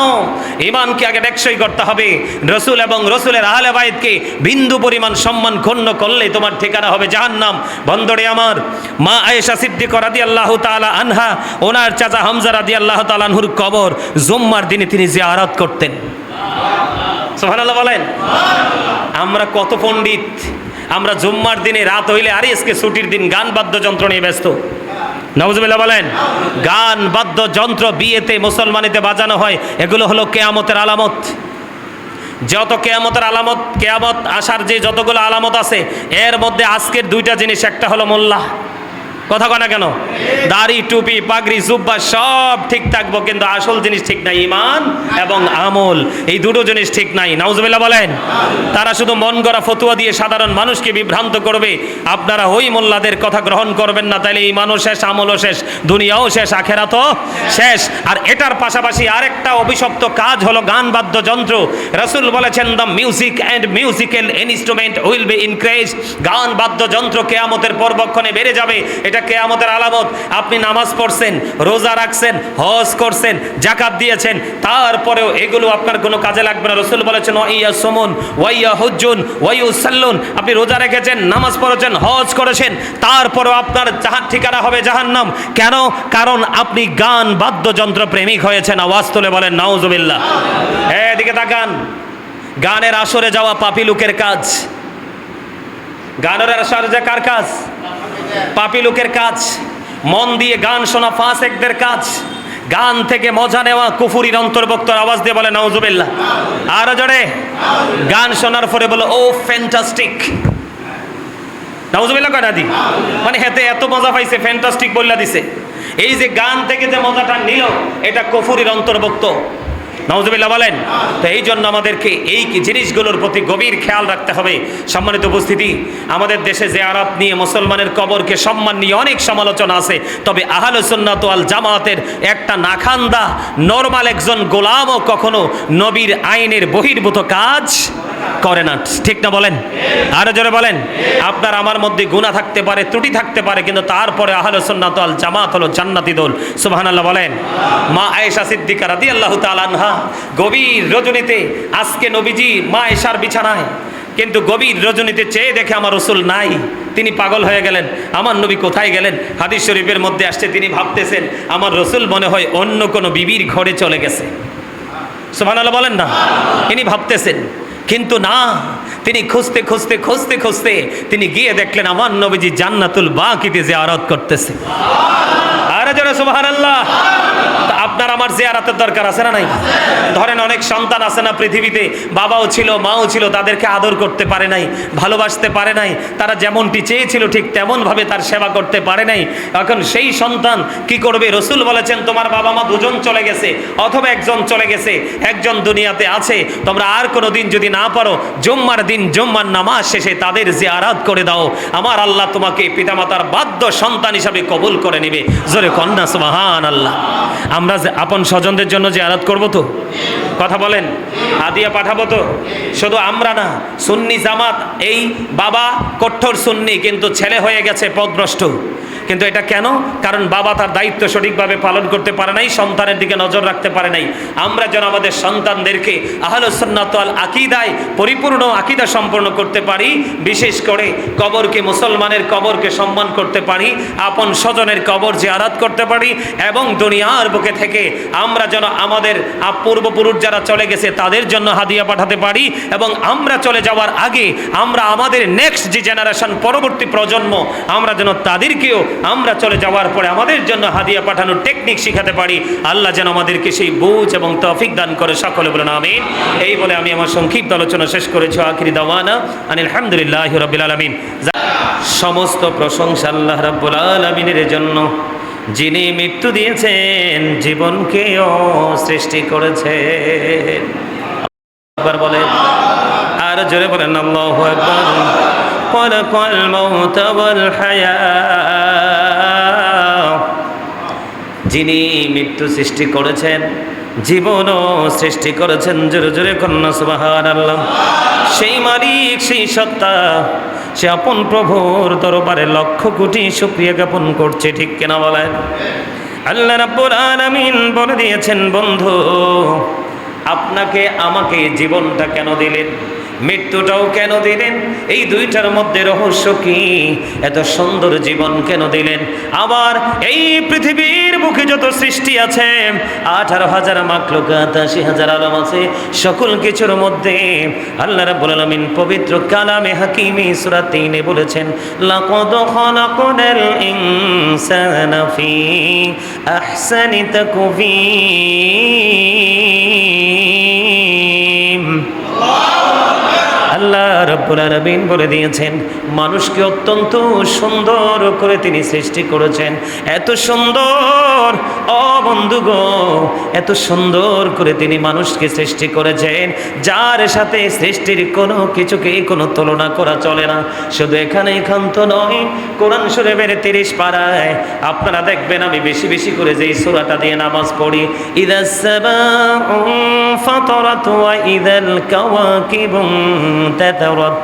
ঈমানকে আগে টেকসই করতে হবে। রসুল এবং রসুলের আহলে বাইতকে বিন্দু পরিমাণ সম্মান ক্ষুণ্ণ করলে তোমার ঠিকানা হবে জাহান্নাম। বন্ধুরে আমার, মা আয়েশা সিদ্দিকা রাদিয়াল্লাহু তাআলা আনহা, ওনার চাচা হামজা রাদিয়াল্লাহু তাআলা আনহুর কবর জুম্মার দিনে তিনি জিয়ারত করতেন। সুবহানাল্লাহ বলেন। আমরা কত পণ্ডিত, আমরা জুম্মার দিনে রাত হইলে আরে আজকে ছুটির দিন, গান বাদ্যযন্ত্র নিয়ে ব্যস্ত। নাউজুবিল্লাহ বলেন। গান বাদ্যযন্ত্র বিয়েতে মুসলমানিতে বাজানো হয়, এগুলো হলো কিয়ামতের আলামত। যত কিয়ামতের আলামত, কিয়ামত আসার যে যতগুলো আলামত আছে এর মধ্যে আজকের দুইটা জিনিস, একটা হলো মোল্লা। কথা কয় না কেন? দাড়ি, টুপি, পাগড়ি, জুব্বা সব ঠিক থাকবো, কিন্তু আসল জিনিস ঠিক নাই, ঈমান এবং আমল, এই দুটো জিনিস ঠিক নাই। নাউজুবিল্লাহ বলেন। তারা শুধু মন গড়া ফতুয়া দিয়ে সাধারণ মানুষকে বিভ্রান্ত করবে। আপনারা ওই মোল্লাদের কথা গ্রহণ করবেন না, তাইলে ঈমানও শেষ, আমলও শেষ, দুনিয়াও শেষ, আখেরাতও শেষ। আর এটার পাশাপাশি আরেকটা অভিশপ্ত কাজ হলো গান বাদ্যযন্ত্র। রাসূল বলেছেন, the music and musical instrument will be increase. গান বাদ্যযন্ত্র কিয়ামতের পরবক্ষণে বেড়ে যাবে, এটা কিয়ামতের আলামত। আপনি নামাজ পড়ছেন, রোজা রাখছেন, হজ করছেন, যাকাত দিয়েছেন, তারপরেও এগুলো আপনার কোনো কাজে লাগবে না। রাসূল বলেছেন, ওয়াইয়া সুমুন ওয়াইয়া হুজ্জুন ওয়াইউসাল্লুন। আপনি রোজা রেখেছেন, নামাজ পড়েছেন, হজ করেছেন, তারপরেও আপনার ঠিকানা হবে জাহান্নাম। কেন? কারণ আপনি গান বাদ্যযন্ত্র প্রেমিক হয়েছেন। আওয়াজ তুলে বলেন নাউজুবিল্লাহ। এদিকে তাকান, গানের আসরে যাওয়া পাপী লোকের কাজ। গানের আসরে যে কার কাজ? পাপী লোকের কাজ। মন দিয়ে গান শোনা ফাসেকদের কাজ। গান থেকে মজা নেওয়া কুফুরির অন্তর্ভুক্ত। আওয়াজ দিয়ে বলে নাউজুবিল্লাহ। আরো জোরে। গান শোনার পরে বলে ও ফ্যান্টাস্টিক। নাউজুবিল্লাহ কয় না দি? মানে হেতে এত মজা পাইছে, ফ্যান্টাস্টিক বললা দিছে। এই যে গান থেকে যে মজাটা নিল, এটা কুফুরির অন্তর্ভুক্ত। নাউজুবিল্লাহ বলেন। তো এই জন্য আমাদেরকে এই জিনিসগুলোর প্রতি গভীর খেয়াল রাখতে হবে। সম্মানিত উপস্থিতি, আমাদের দেশে জিয়ারত নিয়ে, মুসলমানের কবরকে সম্মান নিয়ে অনেক সমালোচনা আছে, তবে আহলে সুন্নাত ওয়াল জামাতের একটা নাখান্দা নরমাল একজন গোলামও কখনো নবীর আইনের বহির্ভূত কাজ করে না। ঠিক না বলেন? আরো জোরে বলেন। আপনার আমার মধ্যে গুনাহ থাকতে পারে, ত্রুটি থাকতে পারে, কিন্তু তারপরে আহলে সুন্নাত ওয়াল জামাত হলো জান্নাতি দল। সুবহানাল্লাহ বলেন। মা আয়েশা সিদ্দিকা রাদিয়াল্লাহু তাআলা আনহা গভীর রজনীতে, আজকে নবীজি মা আয়েশার বিছানায়, কিন্তু গভীর রজনীতে চেয়ে দেখে আমার রাসূল নাই। তিনি পাগল হয়ে গেলেন, আমার নবী কোথায় গেলেন? হাদিস শরীফের মধ্যে আসছে, তিনি ভাবতেছেন আমার রাসূল মনে হয় অন্য কোনো বিবির ঘরে চলে গেছে। সুবহানাল্লাহ বলেন না? তিনি ভাবতেছেন, কিন্তু না, তিনি খুঁজতে খুঁজতে খুঁজতে খুঁজতে তিনি গিয়ে দেখলেন আমার নবীজি জান্নাতুল বাকিতে জিয়ারত করতেছে। আরে জোরে সুবহানাল্লাহ। আপনার আমার জিয়ারতের দরকার আছে না নাই? ধরেন অনেক সন্তান আছে না পৃথিবীতে, বাবাও ছিল, মাও ছিল, তাদেরকে আদর করতে পারে নাই, ভালোবাসতে পারে নাই, তারা যেমনটি চেয়েছিল ঠিক তেমনভাবে তার সেবা করতে পারে নাই। এখন সেই সন্তান কি করবে? রাসূল বলেছেন, তোমার বাবা মা দুজন চলে গেছে, অথবা একজন চলে গেছে, একজন দুনিয়াতে আছে। তোমরা আর কোনো দিন যদি না পারো, জুম্মার দিন জুম্মার নামাজ শেষে তাদের জিয়ারত করে দাও। আমার আল্লাহ তোমাকে পিতামাতার বাধ্য সন্তান হিসাবে কবুল করে নেবে। জোরে কন্যা সুবহানাল্লাহ। আমরা আপন স্বজনদের জন্য জিয়ারত করব তো? কথা বলেন। হাদিয়া পাঠাবো তো? শুধু আমরা না, সুন্নি জামাত, এই বাবা কঠোর সুন্নি, কিন্তু ছেলে হয়ে গেছে পথভ্রষ্ট। কিন্তু এটা কেন? কারণ বাবা তার দায়িত্ব সঠিকভাবে পালন করতে পারে নাই, সন্তানের দিকে নজর রাখতে পারে নাই। আমরা যেন আমাদের সন্তানদেরকে আহলুস সুন্নাত ওয়াল আকীদায় পরিপূর্ণ আকীদা সম্পন্ন করতে পারি, বিশেষ করে কবরকে, মুসলমানের কবরকে সম্মান করতে পারি, আপন স্বজনের কবর জিয়ারত করতে পারি, এবং দুনিয়ার বুকে থেকে আমরা যেন আমাদের পূর্বপুরুষ যারা চলে গেছে তাদের জন্য হাদিয়া পাঠাতে পারি, এবং আমরা চলে যাওয়ার আগে আমরা আমাদের নেক্সট যে জেনারেশন, পরবর্তী প্রজন্ম, আমরা যেন তাদেরকেও আমরা চলে যাওয়ার পরে আমাদের জন্য হাদিয়া পাঠানোর টেকনিক শিখাতে পারি। আল্লাহ যেন আমাদেরকে সেই বুঝ এবং তৌফিক দান করে। সকলে বলেন আমিন। এই বলে আমি আমার সংক্ষিপ্ত আলোচনা শেষ করেছি। আখিরি দাওয়ানা আনিল হামদুলিল্লাহি রাব্বিল আলামিন। সমস্ত প্রশংসা আল্লাহ রাব্বুল আলামিনের জন্য, যিনি মৃত্যু দিয়েছেন, জীবনকেও সৃষ্টি করেছেন। একবার বলেন, আর জোরে বলেন আল্লাহু আকবার। খলাকাল মাউতা ওয়াল হায়া, যিনি মৃত্যু সৃষ্টি করেছেন, জীবনও সৃষ্টি করেছেন। জোরে জোরে কন্যা সুবহানাল্লাহ। সেই মালিক, সেই সত্তা, সে আপন প্রভুর দরবারে লক্ষ কোটি শুকরিয়া জ্ঞাপন করছে। ঠিক কিনা বলেন? আল্লাহ রাব্বুল আলামিন বলে দিয়েছেন, বন্ধু আপনাকে আমাকে জীবনটা কেন দিলেন? মৃত্যুটাও কেন দিলেন? এই দুইটার মধ্যে রহস্য কি? এত সুন্দর জীবন কেন দিলেন? আবার এই পৃথিবীর বুকে যত সৃষ্টি আছে, 18,000 মাখলুকাত, 80,000 আলম আছে, সকল কিছুর মধ্যে আল্লাহ রাব্বুল আলামিন পবিত্র কালামে হাকিমে সূরা 3 বলেছেন, লাকাদ খালাকনাল ইনসানা ফি আহসানি তাকওয়িম। আল্লাহ রাব্বুল আলামিন বলে দিয়েছেন, মানুষকে অত্যন্ত সুন্দর করে তিনি সৃষ্টি করেছেন। এত সুন্দর, ও বন্ধুগো, এত সুন্দর করে তিনি মানুষকে সৃষ্টি করেছেন, যার সাথে সৃষ্টির কোনো কিছুকে কোনো তুলনা করা চলে না। শুধু এখানেই ক্ষান্ত নয়, কোরআন শরীফের 30 পারায় আপনারা দেখবেন, আমি বেশি বেশি করে যেই সূরাটা দিয়ে নামাজ পড়ি, ইদাস সামাউ ফাতারাত ওয়া ইদাল কাওয়াকিবু انتثرت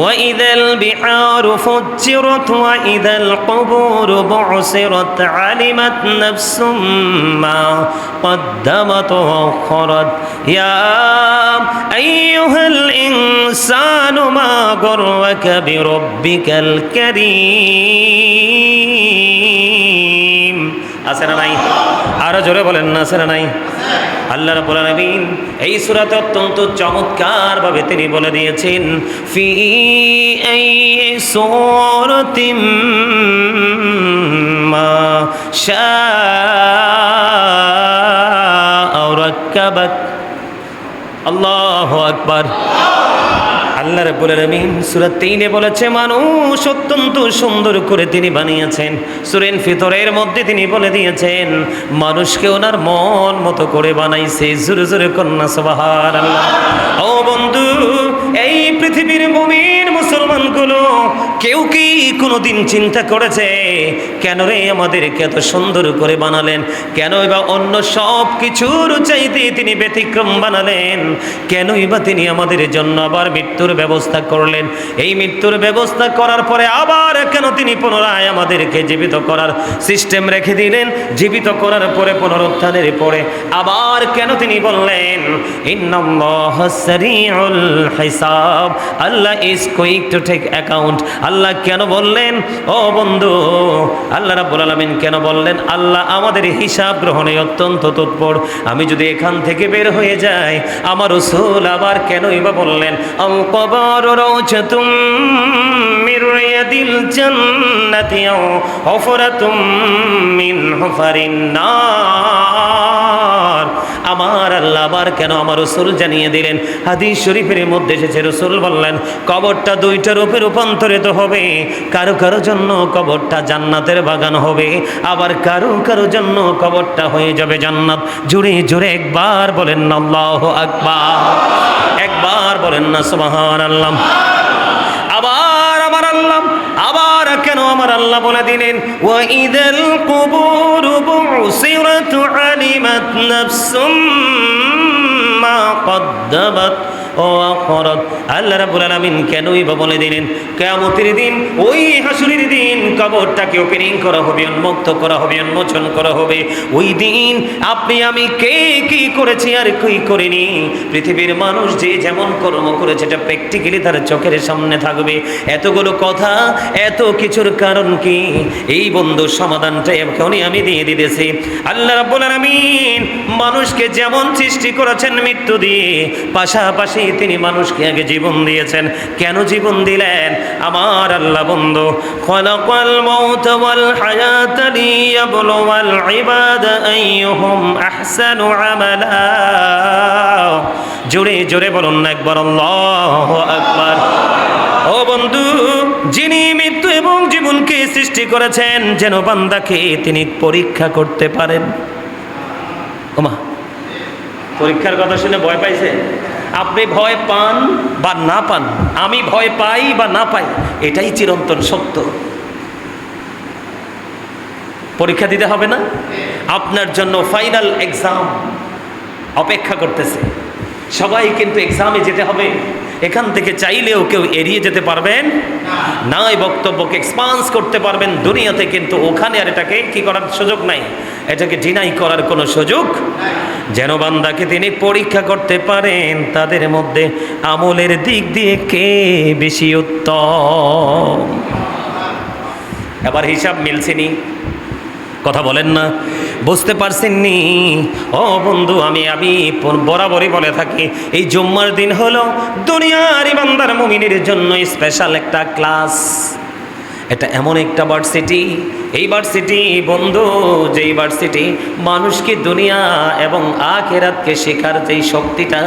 وإذا البحار فجرت وإذا القبور بعثرت علمت نفس ما قدمت وأخرت يا أيها الإنسان ما غرك بربك الكريم আসেনা নাই? আরো জোরে বলেন না, আসেনা নাই? আল্লাহ রাব্বুল আলামিন এই সূরাতে অত্যন্ত চমৎকার ভাবে তিনি বলে দিয়েছেন, ফি আইয়ি সূরাতিম মা শাআ রাক্কাবাক। আল্লাহু আকবার। আল্লাহ রাব্বুল আলামিন সূরা 3 বলেছে, মানুষ অত্যন্ত সুন্দর করে তিনি বানিয়েছেন। সূরা ফিতরের মধ্যে তিনি বলে দিয়েছেন, মানুষকে ওনার মন মতো করে বানাইছে। জোরে জোরে কন্যা সুবহানাল্লাহ। ও বন্ধু, এই পৃথিবীর মুমিন মুসলমানগুলো কেউ কি কোনোদিন চিন্তা করেছে, কেন রে আমাদেরকে এত সুন্দর করে বানালেন? কেনই বা অন্য সব কিছুর চাইতে তিনি ব্যতিক্রম বানালেন? কেনই বা তিনি আমাদের জন্য আবার মৃত্যুর ব্যবস্থা করলেন? এই মৃত্যুর ব্যবস্থা করার পরে আবার কেন তিনি পুনরায় আমাদেরকে জীবিত করার সিস্টেম রেখে দিলেন? জীবিত করার পরে পুনরুত্থানের পরে আবার কেন তিনি বললেন, ইন্নাল্লাহা সারিউল হিসাব, Allah is quick to take account? Allah কেন বললেন? ও বন্ধু, আল্লাহ রাব্বুল আলামিন কেন বললেন? আল্লাহ আমাদের হিসাব গ্রহণে অত্যন্ত তৎপর। আমি যদি এখান থেকে বের হয়ে যাই, আমার রাসূল আবার কেনই বা বললেন, আল কবরু রাউজাতুম মির রিয়াদিল জান্নাতি আও হুফরাতুম মিন হুফারিন নার। আমার আল্লাহ আবার কেন আমার রাসূল জানিয়ে দিলেন? হাদিস শরীফের মধ্যে এসেছে, রাসূল বললেন, কবরটা দুইটা রূপে রূপান্তরিত হবে। কারো কারো জন্য কবরটা জান্নাতের বাগান হবে, আবার কারো কারো জন্য কবরটা হয়ে যাবে জান্নাত। জোরে জোরে একবার বলেন না আল্লাহু আকবার, একবার বলেন না সুবহানাল্লাহ। আবার আমার আল্লাহ আবার কেন আমার আল্লাহ বলে দিলেন, ওয়া ইদাল কুবুরু বুসিরাত আলিমাত নাফসুম মা কদ্দামাত ও আখরাত। আল্লাহ রাব্বুল আলামিন কেনই বা বলে দিলেন, কিয়ামতের দিন, ওই হাসরের দিন কবরটাকে ওপেনিং করা হবে, উন্মুক্ত করা হবে, উন্মোচন করা হবে। ওই দিন আপনি আমি কে কি করেছি আর কি করিনি, পৃথিবীর মানুষ যে যেমন কর্ম করেছে এটা প্র্যাকটিক্যালি তার চোখের সামনে থাকবে। এতগুলো কথা, এত কিছুর কারণ কি? এই বন্ধুর সমাধানটা এখনই আমি দিয়ে দিতেছি। আল্লাহ রাব্বুল আলামিন মানুষকে যেমন সৃষ্টি করেছেন মৃত্যু দিয়ে, পাশাপাশি তিনি মানুষকে আগে জীবন দিয়েছেন। কেন জীবন দিলেন? আমার আল্লাহ বন্ধু, খালাকাল মাউতা ওয়াল হায়াতা লিয়াবলুওয়াল ইবাদা আইয়ুহুম আহসানু আমালা। জোরে জোরে বলুন না একবার আল্লাহু আকবার। ও বন্ধু, যিনি মৃত্যু এবং জীবনকে সৃষ্টি করেছেন যেন বান্দাকে তিনি পরীক্ষা করতে পারেন। ওমা, পরীক্ষার কথা শুনে ভয় পাইছে? আপনি ভয় পান বা না পান, আমি ভয় পাই বা না পাই, এটাই চিরন্তন সত্য। পরীক্ষা দিতে হবে না? আপনার জন্য ফাইনাল এক্সাম অপেক্ষা করতেছে। সবাই কিন্তু এক্সামে যেতে হবে। এখান থেকে চাইলেও কেউ এড়িয়ে যেতে পারবেন না। এই বক্তব্যকে এক্সপান্স করতে পারবেন দুনিয়াতে, কিন্তু ওখানে আর এটাকে কি করার সুযোগ নাই। এটাকে ডিনাই করার কোনো সুযোগ, যেন বান্দাকে তিনি পরীক্ষা করতে পারেন তাদের মধ্যে আমলের দিক দিয়ে কে বেশি উত্তম। এবার হিসাব মিলছেনি, কথা বলেন না, বুঝতে পারছেননি? ও বন্ধু, আমি বরাবরই বলে থাকি, এই জুম্মার দিন হলো দুনিয়ার ইমানদার মুমিনের জন্য স্পেশাল একটা ক্লাস। এটা এমন একটা ভার্সিটি, এই ভার্সিটি বন্ধু, যেই ভার্সিটি মানুষকে দুনিয়া এবং আখিরাতকে শেখার যেই শক্তিটা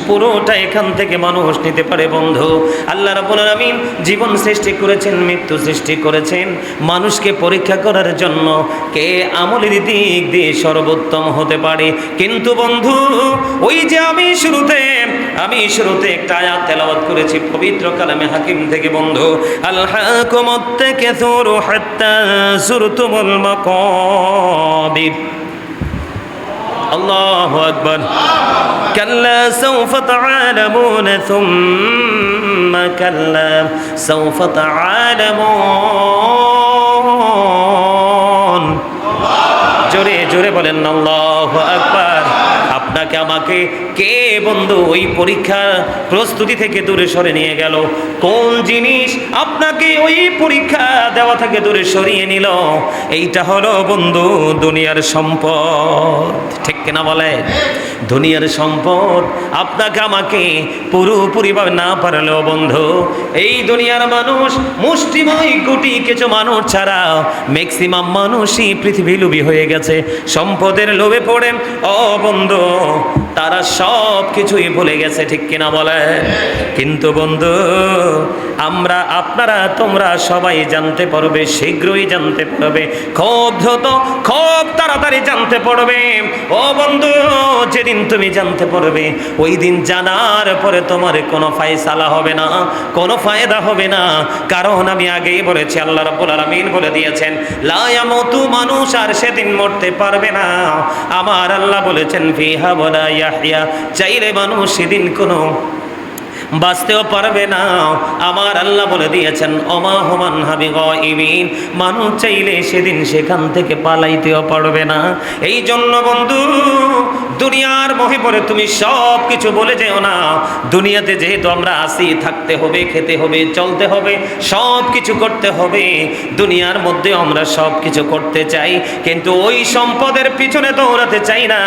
পুরোটা এখান থেকে মানুষ নিতে পারে বন্ধু। আল্লাহ রাব্বুল আলামিন জীবন সৃষ্টি করেছেন, মৃত্যু সৃষ্টি করেছেন মানুষকে পরীক্ষা করার জন্য কে আমলের দিক দিয়ে সর্বোত্তম হতে পারে। কিন্তু বন্ধু, ওই যে আমি শুরুতে একটা আয়াত তেলাওয়াত করেছি পবিত্র কালামে হাকিম থেকে বন্ধু, আলহাকুমুত তাকাসুরু হাত্তা যুরতুমুল মাকাবির। আল্লাহু আকবার। কাল্লা সাওফা তাআলামুনা সুম্মা কাল্লা সাওফা তাআলামুন। জোরে জোরে বলেন আল্লাহু আকবার। আপনাকে আমাকে কে বন্ধু ওই পরীক্ষা প্রস্তুতি থেকে দূরে সরে নিয়ে গেল? কোন জিনিস আপনাকে ওই পরীক্ষা দেওয়া থেকে দূরে সরিয়ে নিল? এইটা হলো বন্ধু দুনিয়ার সম্পদ, ঠিক কিনা বলে? দুনিয়ার সম্পদ আপনাকে আমাকে পুরোপুরিভাবে না পারলেও বন্ধু, এই দুনিয়ার মানুষ মুষ্টিময় কোটি কিছু মানুষ ছাড়া ম্যাক্সিমাম মানুষই পৃথিবী লোভী হয়ে গেছে সম্পদের লোভে পড়ে। ও বন্ধু, তারা সব কিছুই ভুলে গেছে, ঠিক কিনা বলে? কিন্তু বন্ধু, আমরা, আপনারা, তোমরা সবাই জানতে পারবে, শীঘ্রই জানতে পারবে, খুব দ্রুত, খুব তাড়াতাড়ি জানতে পারবে। ও বন্ধু, যেদিন তুমি জানতে পারবে, ওই দিন জানার পরে তোমার কোনো ফায়সালা হবে না, কোনো ফায়দা হবে না। কারণ আমি আগেই বলেছি, আল্লাহ রাব্বুল আলামিন বলে দিয়েছেন, লা ইয়ামুতু, মানুষ আর সেদিন মরতে পারবে না। আমার আল্লাহ বলেছেন, ফিহা ওয়ালা ইয়াহইয়া, চাইলে মানুষ সেদিন কোনো বাঁচতেও পারবে না। আমার আল্লাহ বলে দিয়েছেন, ওমা হুমান হাবিগাইবিন, মানুষ চাইলে সেদিন সেখান থেকে পালাইতেও পারবে না। এই জন্য বন্ধু, দুনিয়ার মোহে পড়ে তুমি সব কিছু বলে যেও না। দুনিয়াতে যেহেতু আমরা আসি, থাকতে হবে, খেতে হবে, চলতে হবে, সব কিছু করতে হবে। দুনিয়ার মধ্যে আমরা সব কিছু করতে চাই, কিন্তু ওই সম্পদের পিছনে দৌড়াতে চাই না।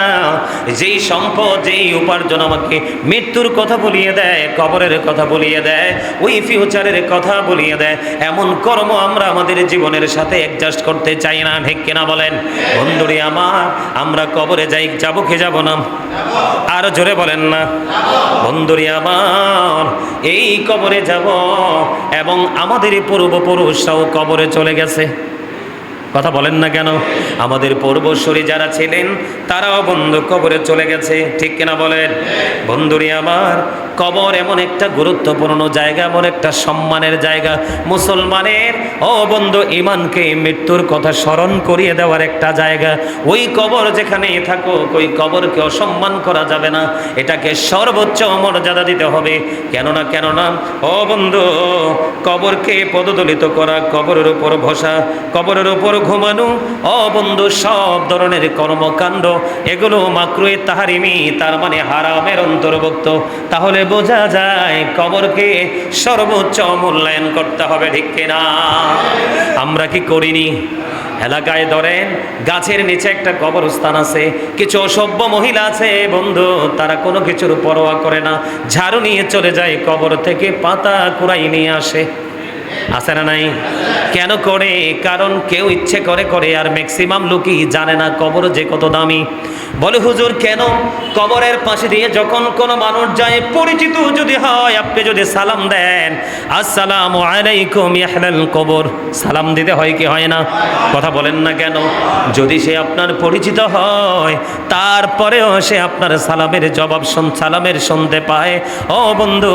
যেই সম্পদ, যেই উপার্জন আমাকে মৃত্যুর কথা বলিয়ে দেয়, কবরের কথা বলিয়ে দেয়, ওই ফিউচারের কথা বলিয়ে দেয়, এমন কর্ম আমরা আমাদের জীবনের সাথে অ্যাডজাস্ট করতে চাই না, ঠিক কিনা বলেন? বন্ধুরে আমার, আমরা কবরে যাই, যাবো কি যাব না? আর জোরে বলেন না। বন্ধুরে আমার, এই কবরে যাব, এবং আমাদের পূর্বপুরুষরাও কবরে চলে গেছে। কথা বলেন না কেন? আমাদের পূর্বসূরি যারা ছিলেন তারাও বন্ধু কবরে চলে গেছে, ঠিক কিনা বলেন? বন্ধুরে আমার, কবর এমন একটা গুরুত্বপূর্ণ জায়গা, এমন একটা সম্মানের জায়গা, মুসলমানের ও বন্ধু ঈমানকে মৃত্যুর কথা স্মরণ করিয়ে দেওয়ার একটা জায়গা। ওই কবর যেখানেই থাকুক, ওই কবরকে অসম্মান করা যাবে না, এটাকে সর্বোচ্চ মর্যাদা দিতে হবে। কেননা ও বন্ধু, কবরকে পদদলিত করা, কবরের উপর বসা, কবরের উপর ঘুমানো, ও বন্ধু, সব ধরনের কর্মকাণ্ড এগুলো মাকরুহে তাহরিমি, তার মানে হারামের অন্তর্ভুক্ত। তাহলে বোঝা যায় কবরকে সর্বোচ্চ মূল্যায়ন করতে হবে, ঠিক কিনা? আমরা কি করিনি? এলাকায় ধরেন গাছের নিচে একটা কবরস্থান আছে, কিছু অসভ্য মহিলা আছে বন্ধু, তারা কোনো কিছুর পরোয়া করে না, ঝাড়ু নিয়ে চলে যায়, কবর থেকে পাতা কুড়াই নিয়ে আসে। আছে না নাই? কেন করে? কারণ কেউ ইচ্ছে করে, আর ম্যাক্সিমাম লোকই জানে না কবর যে কত দামি। বলে, হুজুর কেন? কবরের পাশে দিয়ে যখন কোনো মানুষ যায়, পরিচিত যদি হয়, আপনি যদি সালাম দেন, আসসালামু আলাইকুম ইয়াহলাল কবর, সালাম দিতে হয় কি হয় না? কথা বলেন না কেন? যদি সে আপনার পরিচিত হয়, তারপরেও সে আপনার সালামের জবাব, সালামের শুনতে পায়, ও বন্ধু।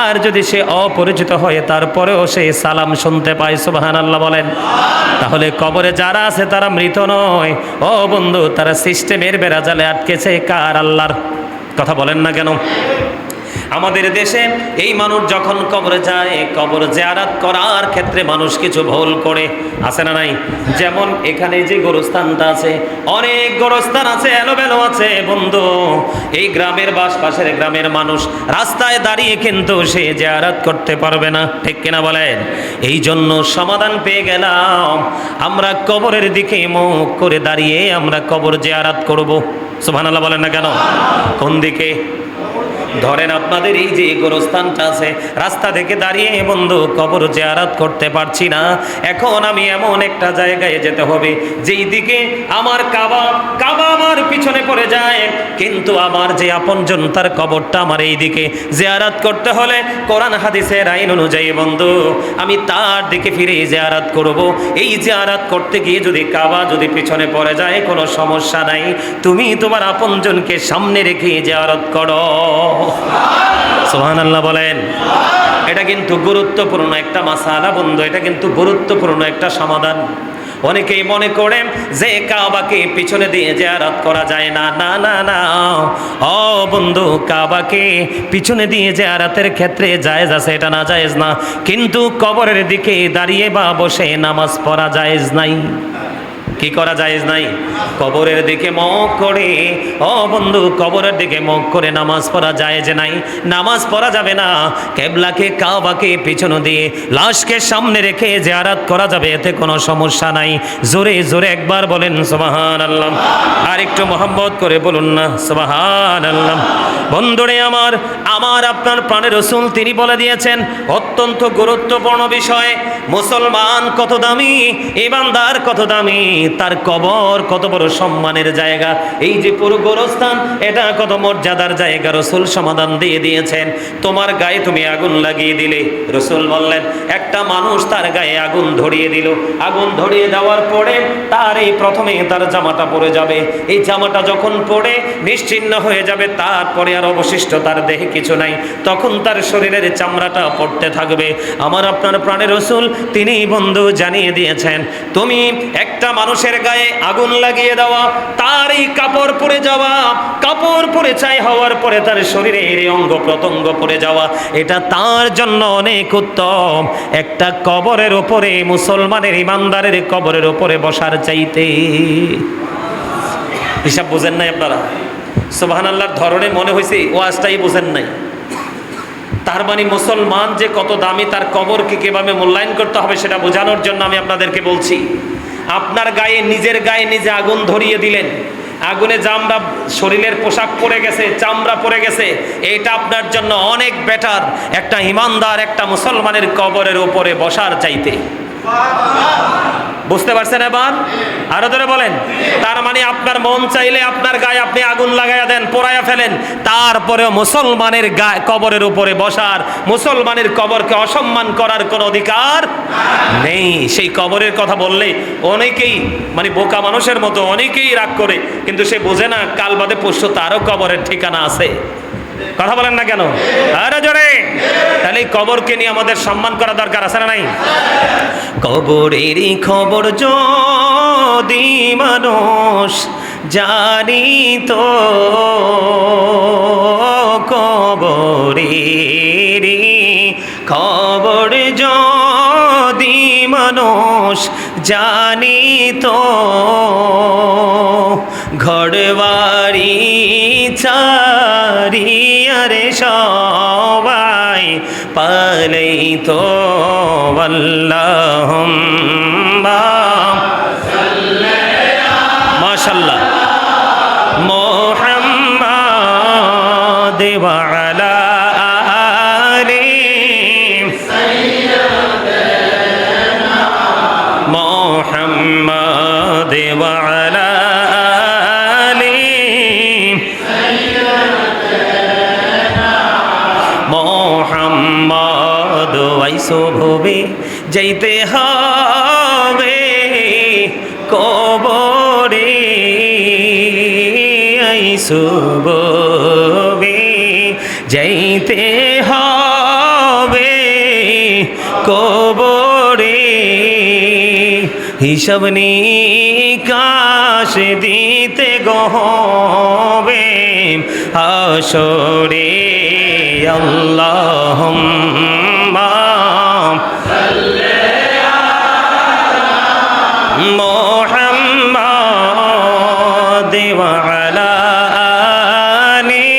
আর যদি সে অপরিচিত হয়, তারপরেও সে সালাম শুনতে পায়। সুবহানাল্লাহ বলেন। তাহলে কবরে যারা আছে তারা মৃত নয়, ও বন্ধু, তারা সিস্টেমের বেড়াজালে আটকেছে। কার? আল্লাহর। কথা বলেন না কেন? আমাদের দেশে এই মানুষ যখন কবরে যায়, কবর জিয়ারত করার ক্ষেত্রে মানুষ কিছু ভুল করে, আছে না নাই? যেমন এখানে যে গোরস্থানটা আছে, অনেক গোরস্থান আছে, এলোমেলো আছে বন্ধু। এই গ্রামের পাশের গ্রামের মানুষ রাস্তায় দাঁড়িয়ে কিন্তু সে জিয়ারত করতে পারবে না, ঠিক কিনা বলেন? এই জন্য সমাধান পেয়ে গেলাম, আমরা কবরের দিকে মুখ করে দাঁড়িয়ে আমরা কবর জিয়ারত করব। সুবহানাল্লাহ বলেন না কেন? কোন দিকে? ধরেন আপনাদের এই যে গোরস্থানটা আছে, রাস্তা থেকে দাঁড়িয়ে বন্ধু কবর জিয়ারত করতে পারছি না, এখন আমি এমন একটা জায়গায় যেতে হবে যেই দিকে আমার কাবা আমার পিছনে পড়ে যায়, কিন্তু আমার যে আপনজন তার কবরটা আমার এই দিকে। জিয়ারত করতে হলে কোরআন হাদিসের আইন অনুযায়ী বন্ধু আমি তার দিকে ফিরে জিয়ারত করব। এই জিয়ারত করতে গিয়ে যদি কাবা যদি পিছনে পড়ে যায় কোনো সমস্যা নাই, তুমি তোমার আপনজনকে সামনে রেখে জিয়ারত করো। সুবহানাল্লাহ বলেন। এটা কিন্তু গুরুত্বপূর্ণ একটা মাসালা বন্ধু, এটা কিন্তু গুরুত্বপূর্ণ একটা সমাধান। অনেকেই মনে করেন যে কাবাকে পিছনে দিয়ে জিয়ারত করা যায় না। না না না, ও বন্ধু, কাবাকে পিছনে দিয়ে জিয়ারতের ক্ষেত্রে জায়েজ আছে, এটা না জায়েজ না। কিন্তু কবরের দিকে দাঁড়িয়ে বা বসে নামাজ পড়া জায়েজ নাই। কি করা জায়েজ নাই? কবরের দিকে মুখ করে, ও বন্ধু, কবরের দিকে মুখ করে নামাজ পড়া জায়েজ নাই। নামাজ পড়া যাবে না। কিবলাকে কাবাকে পিছনে দিয়ে লাশকে সামনে রেখে জিয়ারত করা যাবে, এতে কোনো সমস্যা নাই। জোরে জোরে একবার বলেন সুবহানাল্লাহ, আর একটু মোহাম্মদ করে বলুন না সুবহানাল্লাহ। বন্ধুরে আমার আপনার প্রাণের রাসূল তিনি বলে দিয়েছেন অত্যন্ত গুরুত্বপূর্ণ বিষয়, মুসলমান কত দামি, ইমানদার কত দামি, তার কবর কত বড় সম্মানের জায়গা। এই যে পুরো গোরস্থান, এটা কত মর্যাদার জায়গা, রাসূল সমাধান দিয়ে দিয়েছেন। তোমার গায়ে তুমি আগুন লাগিয়ে দিলে, রাসূল বললেন একটা মানুষ তার গায়ে আগুন ধরিয়ে দিল, আগুন ধরিয়ে দেওয়ার পরে তার এই প্রথমে তার জামাটা পড়ে যাবে, এই জামাটা যখন পড়ে নিশ্চিহ্ন হয়ে যাবে, তারপরে আর অবশিষ্ট তার দেহে কিছু নাই, তখন তার শরীরের চামড়াটা পড়তে থাকবে। আমার আপনার প্রাণের রাসূল তিনি বন্ধু জানিয়ে দিয়েছেন, তুমি একটা মানুষের গায়ে আগুন লাগিয়ে দেওয়া, তার এই কাপড় পরে যাওয়া, কাপড় পরে ছাই হওয়ার পরে তার শরীরের অঙ্গ প্রত্যঙ্গ পরে যাওয়া, এটা তার জন্য অনেক উত্তম একটা কবরের উপরে, মুসলমানের ইমানদারের কবরের উপরে বসার চাইতে। হিসাব বুঝেন নাই আপনারা? সুবহানাল্লাহর ধরনে মনে হয়েছে ওয়াজটাই বুঝেন নাই। তার মানে মুসলমান যে কত দামি, তার কবরকে কিভাবে মূল্যায়ন করতে হবে সেটা বোঝানোর জন্য আমি আপনাদেরকে বলছি। আপনার গায়ে, নিজের গায়ে নিজে আগুন ধরিয়ে দিলেন, আগুনে চামড়া, শরীরের পোশাক পরে গেছে, চামড়া পরে গেছে, এটা আপনার জন্য অনেক বেটার একটা ইমানদার একটা মুসলমানের কবরের উপরে বসার চাইতে। বুঝতে পারছেন এবার? আরো ধরে বলেন। তার মানে আপনার মন চাইলে আপনার গায়ে আপনি আগুন লাগাইয়া দেন, পোড়াইয়া ফেলেন, তারপরেও মুসলমানের গায়ে কবরের উপরে বসার, মুসলমানের কবরকে অসম্মান করার কোনো অধিকার নেই। সেই কবরের কথা বললে অনেকেই মানে বোকা মানুষের মতো অনেকেই রাগ করে, কিন্তু সে বোঝে না কাল বাদে পরশু তারও কবরের ঠিকানা আছে। কথা বলেন না কেন? আরে জোরে। তাহলে কবরকে নিয়ে আমাদের সম্মান করা দরকার আছে না নাই? কবরেরই খবর যদি মানুষ জানিত, কবরেরই খবর যদি মানুষ জানিত, ঘরবাড়ি চারিয়ারে সবাই পালাইতো। আল্লাহুম্মা মাশাআল্লাহ মুহাম্মাদ ওয়া আলা আলি সাইয়্যিদিনা মুহাম্মাদ ওয়া আলা মোহাম্মদ আইসো ভবে যাইতে হবে কবরে, আইসো ভবে যাইতে হবে কবরে, হিসাব নিকাশ দিতে গো হবে হাসরে আল্লাহুম্মা মুহাম্মাদ ওয়া আলা আলি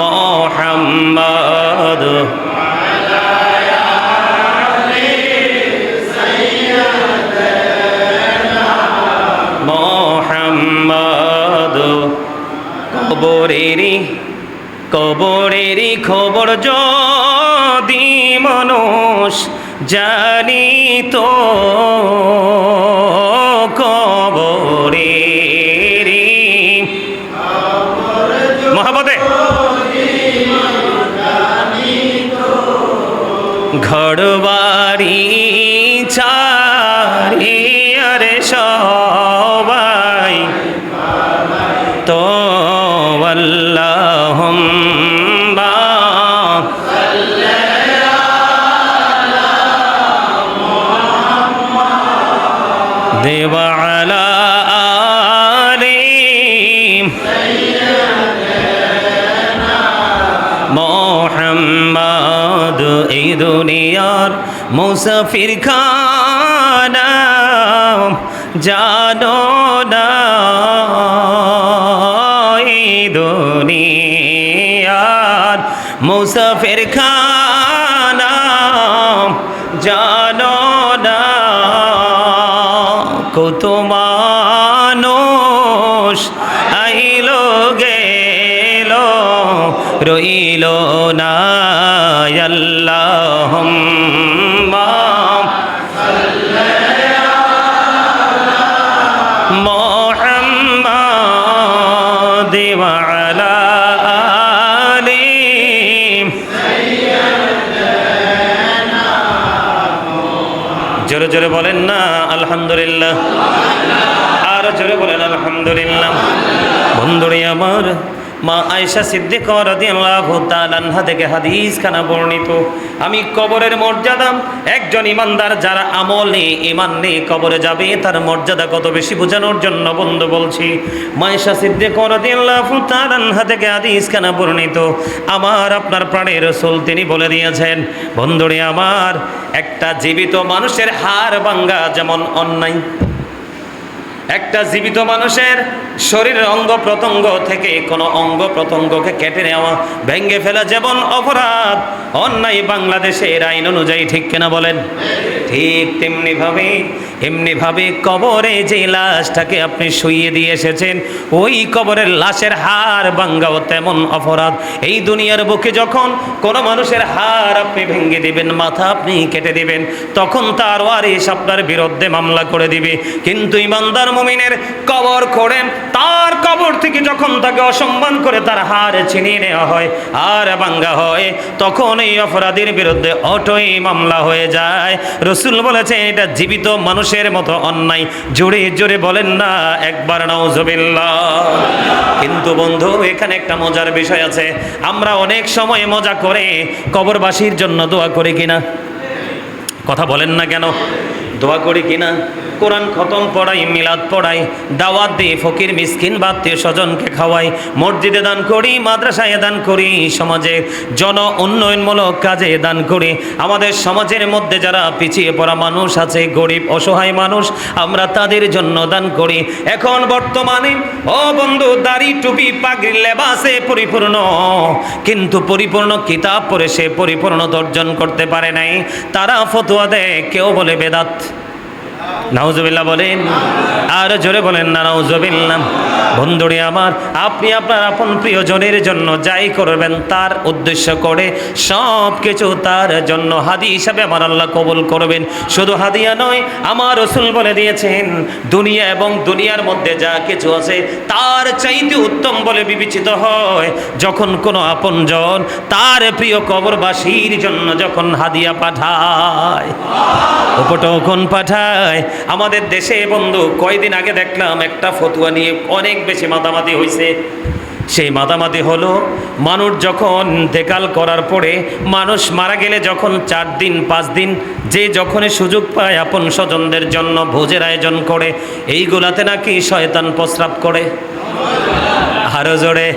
মুহাম্মাদ মুহাম্মাদ। কবরেরই খবর যদি মানুষ জানিত, কবরেরই মহাবতে ঘরবাড়ি ছাড়িয়ার সবাই তো আল্লাহুম্মা দেওয়া আলা আলি মুহাম্মাদ। এই দুনিয়ার মুসাফির খানা জানো না, এই দুনিয়ার মুসাফির খানা জানো না, কত মানুষ আইলো গেল রইল না। আল্লাহুম্মা মুহাম্মাদ ওয়া আলা আলি জোরে জোরে বলেন না আলহামদুলিল্লাহ, আর জোরে বলেন আলহামদুলিল্লাহ। বন্ধুরে আমার, মা আয়েশা সিদ্দিকা রাদিয়াল্লাহু তাআলা আনহা থেকে হাদিস খানা বর্ণিত, আমি কবরের মর্যাদা, একজন ইমানদার যারা আমল নেই ইমান নেই কবরে যাবে তার মর্যাদা কত বেশি বোঝানোর জন্য বন্ধু বলছি। মা আয়েশা সিদ্দিকা রাদিয়াল্লাহু তাআলা আনহা থেকে হাদিস খানা বর্ণিত, আমার আপনার প্রাণের রাসূল তিনি বলে দিয়েছেন, বন্ধুরে আমার, একটা জীবিত মানুষের হাড় ভাঙা যেমন অন্যায়, একটা জীবিত মানুষের শরীরের অঙ্গ প্রত্যঙ্গ থেকে কোনো অঙ্গ প্রত্যঙ্গকে কেটে নেওয়া, ভেঙে ফেলা যেমন অপরাধ, অন্যায় বাংলাদেশের আইন অনুযায়ী, ঠিক কিনা বলেন? ঠিক এমনিভাবে কবরে যে লাশটাকে আপনি শুইয়ে দিয়ে এসেছেন, ওই কবরের লাশের হাড় ভাঙাও তেমন অপরাধ। এই দুনিয়ার বুকে যখন কোনো মানুষের হাড় আপনি ভেঙে দিবেন, মাথা আপনি কেটে দিবেন, তখন তার ওয়ারিশ আপনার বিরুদ্ধে মামলা করে দিবে। কিন্তু ইমানদার মুমিনের কবর খোঁড়ে, তার কবর থেকে যখন তাকে অসম্মান করে তার হাড় ছিনিয়ে নেওয়া হয় আর ভাঙা হয়, তখন এই অপরাধীর বিরুদ্ধে অটোই মামলা হয়ে যায়। রাসূল বলেছে এটা জীবিত মানুষের মতো অন্যায়। জোরে জোরে বলেন না একবার নাউজুবিল্লাহ। কিন্তু বন্ধু, এখানে একটা মজার বিষয় আছে, আমরা অনেক সময় মজা করে কবরবাসীর জন্য দোয়া করি কিনা? কথা বলেন না কেন? দোয়া করি কিনা? কোরআন খতম পড়াই, মিলাদ পড়াই, দাওয়াত দিই, ফকির মিসকিন বা আত্মীয় স্বজনকে খাওয়াই, মসজিদে দান করি, মাদ্রাসায় দান করি, সমাজে জন উন্নয়নমূলক কাজে দান করি। আমাদের সমাজের মধ্যে যারা পিছিয়ে পড়া মানুষ আছে, গরিব অসহায় মানুষ, আমরা তাদের জন্য দান করি। এখন বর্তমানে ও বন্ধু, দাড়ি টুপি পাগড়ি লেবাসে পরিপূর্ণ, কিন্তু পরিপূর্ণ কিতাব পড়ে সে পরিপূর্ণতা অর্জন করতে পারে নাই। তারা ফতোয়া দেয়, কেউ বলে বেদাত। নাউজুবিল্লাহ বলেন, আর জোরে বলেন না নাউজুবিল্লাহ। বন্ধুরে আমার, আপনি আপনার আপন প্রিয়জনের জন্য যাই করবেন তার উদ্দেশ্য করে সব কিছু তার জন্য হাদি হিসাবে আমার আল্লাহ কবুল করবেন। শুধু হাদিয়া নয়, আমার রাসূল বলে দিয়েছেন দুনিয়া এবং দুনিয়ার মধ্যে যা কিছু আছে তার চাইতে উত্তম বলে বিবেচিত হয় যখন কোনো আপনজন তার প্রিয় কবরবাসীর জন্য যখন হাদিয়া পাঠায়, উপটোকন পাঠায়। আমাদের দেশে বন্ধু কয়দিন আগে দেখলাম একটা ফতোয়া নিয়ে অনেক বেশি মাতামাতি হয়েছে। সেই মাতামাতি হলো, মানুষ যখন দেকাল করার পরে, মানুষ মারা গেলে যখন 4 দিন 5 দিন যে যখনই সুযোগ পায় আপন স্বজনদের জন্য ভোজের আয়োজন করে, এইগুলাতে নাকি শয়তান প্রস্রাব করে। আরো জোরে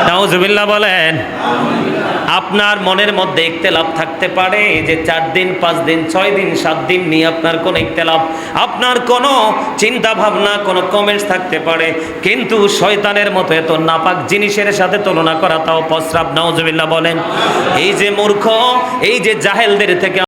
নাউজুবিল্লাহ বলেন। আপনার মনের মধ্যে ইখতিলাফ থাকতে পারে যে 4 দিন 5 দিন 6 দিন 7 দিন নিয়ে আপনার কোনো ইখতিলাফ, আপনার কোনো চিন্তা ভাবনা কোনো কমেন্টস থাকতে পারে, কিন্তু শয়তানের মতো এত নাপাক জিনিসের সাথে তুলনা করা তাও প্রস্রাব। নাউজুবিল্লাহ বলেন। এই যে মূর্খ, এই যে জাহেলদের থেকে